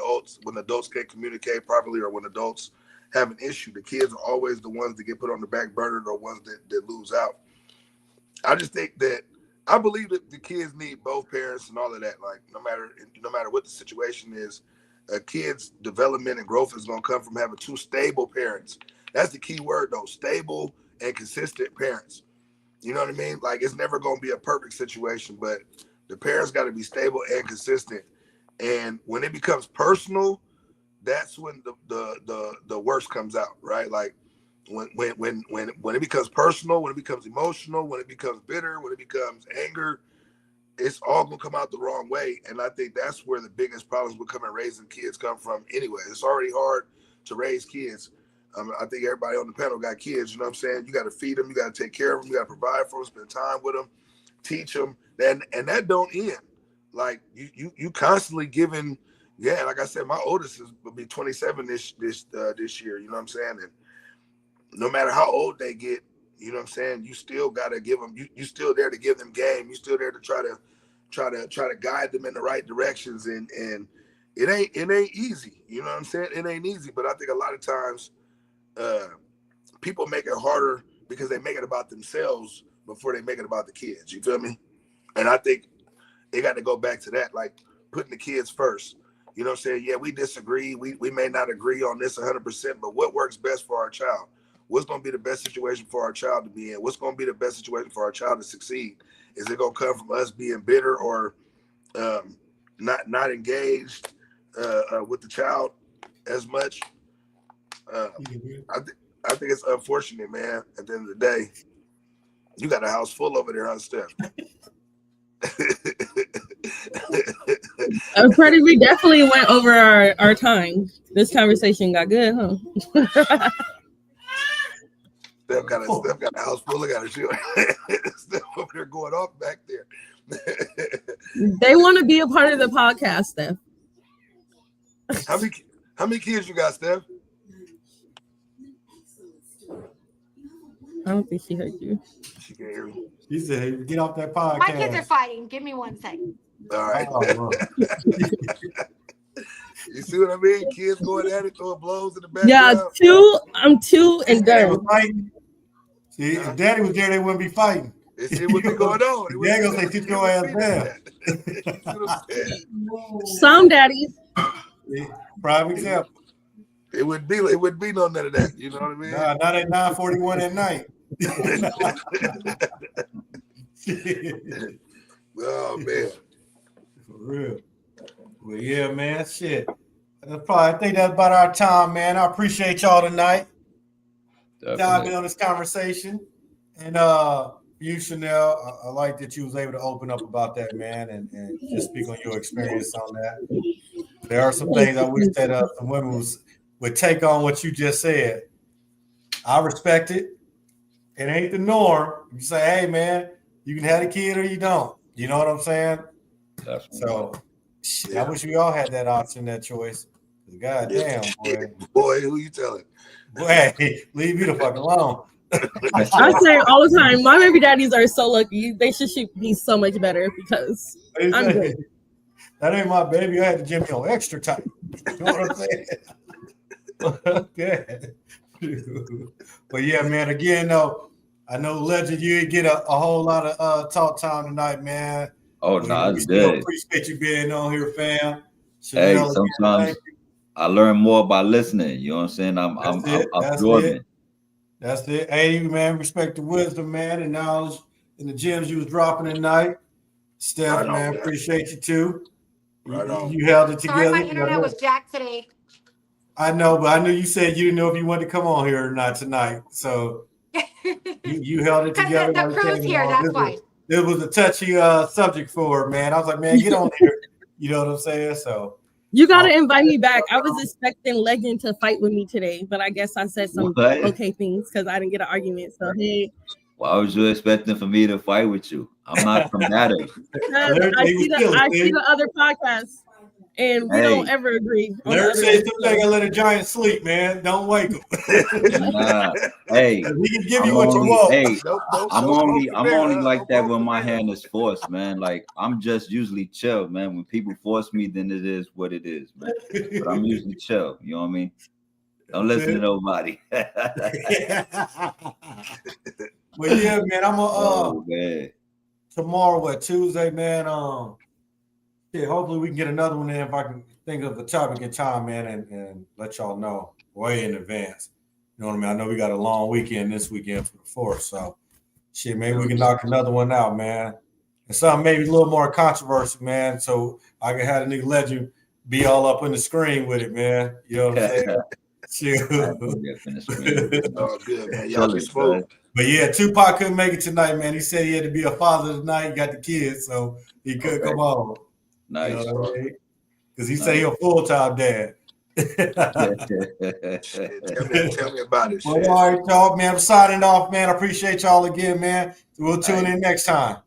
adults can't communicate properly or when adults have an issue. The kids are always the ones that get put on the back burner or ones that lose out. I just think that I believe that the kids need both parents and all of that. Like no matter what the situation is, a kid's development and growth is going to come from having two stable parents. That's the key word though, stable and consistent parents. You know what I mean? Like it's never going to be a perfect situation, but the parents got to be stable and consistent. And when it becomes personal, that's when the worst comes out, right? Like when it becomes personal, when it becomes emotional, when it becomes bitter, when it becomes anger, it's all gonna come out the wrong way. And I think that's where the biggest problems with raising kids come from anyway. It's already hard to raise kids. I think everybody on the panel got kids, you know what I'm saying? You got to feed them, you got to take care of them, you got to provide for them, spend time with them, teach them. And that don't end. Like you constantly giving, yeah, like I said, my oldest will be 27 this year, you know what I'm saying? And no matter how old they get, You know what I'm saying? You still gotta give them. You still there to give them game. You still there to try to guide them in the right directions. And it ain't easy. You know what I'm saying? It ain't easy. But I think a lot of times people make it harder because they make it about themselves before they make it about the kids. You feel me? And I think they got to go back to that, like putting the kids first. You know what I'm saying? Yeah, we disagree. We may not agree on this 100%, but what works best for our child? What's going to be the best situation for our child to be in? What's going to be the best situation for our child to succeed? Is it going to come from us being bitter or not engaged with the child as much? I think it's unfortunate, man. At the end of the day, you got a house full over there, huh, Steph? Freddie, we definitely went over our time. This conversation got good, huh? Steph got a house full of got a shoe. Steph over there going off back there. They want to be a part of the podcast, Steph. How many kids you got, Steph? I don't think she heard you. She can't hear me. She said, "Get off that podcast." My kids are fighting. Give me 1 second. All right. Oh, You see what I mean? Kids going at it, throwing blows in the background. Yeah, I'm two and done. See, if Daddy was there, they wouldn't be fighting. They see what's going on. Daddy gonna say, "Sit your ass down." Some daddies. Prime example. It would be none of that. You know what I mean? Nah, not at 9:41 at night. Oh man. For real. Well, yeah, man. Shit. I think that's about our time, man. I appreciate y'all tonight. Diving on this conversation. And you, Chanel, I like that you was able to open up about that, man, and just speak on your experience on that. There are some things I wish that some women would take on what you just said. I respect it. It ain't the norm. You say, hey, man, you can have a kid or you don't. You know what I'm saying? Definitely. So, shit, I wish we all had that option, that choice. God damn, boy. Boy, who you telling? Boy, hey, leave me the fuck alone. I say all the time, my baby daddies are so lucky. They should be so much better because I'm good. That ain't my baby. I had to gym me on extra tight. You know what I'm saying? Okay. But yeah, man, again, though, I know, Legend, you didn't get a whole lot of talk time tonight, man. Oh, no, we it's still good. Appreciate you being on here, fam. Hey, sometimes I learn more by listening. You know what I'm saying? I'm absorbing. That's it. Hey, man, respect the wisdom, man, and knowledge and the gems you was dropping tonight. Steph, right man, appreciate you too. Right on. You held it together. Sorry, my internet was jacked today. I know, but I knew you said you didn't know if you wanted to come on here or not tonight. So you held it together. The crew's here, that's why. It was a touchy subject for her, man. I was like, man, get on here. You know what I'm saying? So you gotta invite me back. I was expecting Legend to fight with me today, but I guess I said some okay things because I didn't get an argument. So hey. Why was you expecting for me to fight with you? I'm not combative. I see the other podcasts, and we don't ever agree. Larry says something. I let a giant sleep, man. Don't wake him. Nah, hey, he can give you what you want. Hey, I'm only like that when my hand is forced, man. Like I'm just usually chill, man. When people force me, then it is what it is, man. But I'm usually chill. You know what I mean? Don't listen to nobody. Well, yeah, man. I'm tomorrow, what, Tuesday, man. Yeah, hopefully we can get another one in if I can think of the topic in time, man, and let y'all know way in advance. You know what I mean? I know we got a long weekend this weekend for the 4th, so shit, maybe we can knock another one out, man. And something maybe a little more controversy, man, so I can have the nigga Legend be all up on the screen with it, man. You know what I'm saying? Oh, good, man. Y'all be smooth. But yeah, Tupac couldn't make it tonight, man. He said he had to be a father tonight. He got the kids, so he couldn't come on. Nice. You know what I mean? Because he said he's a full-time dad. Tell me about it. Well, all right, y'all, man. I'm signing off, man. I appreciate y'all again, man. We'll tune in next time.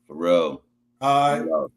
For real. All right.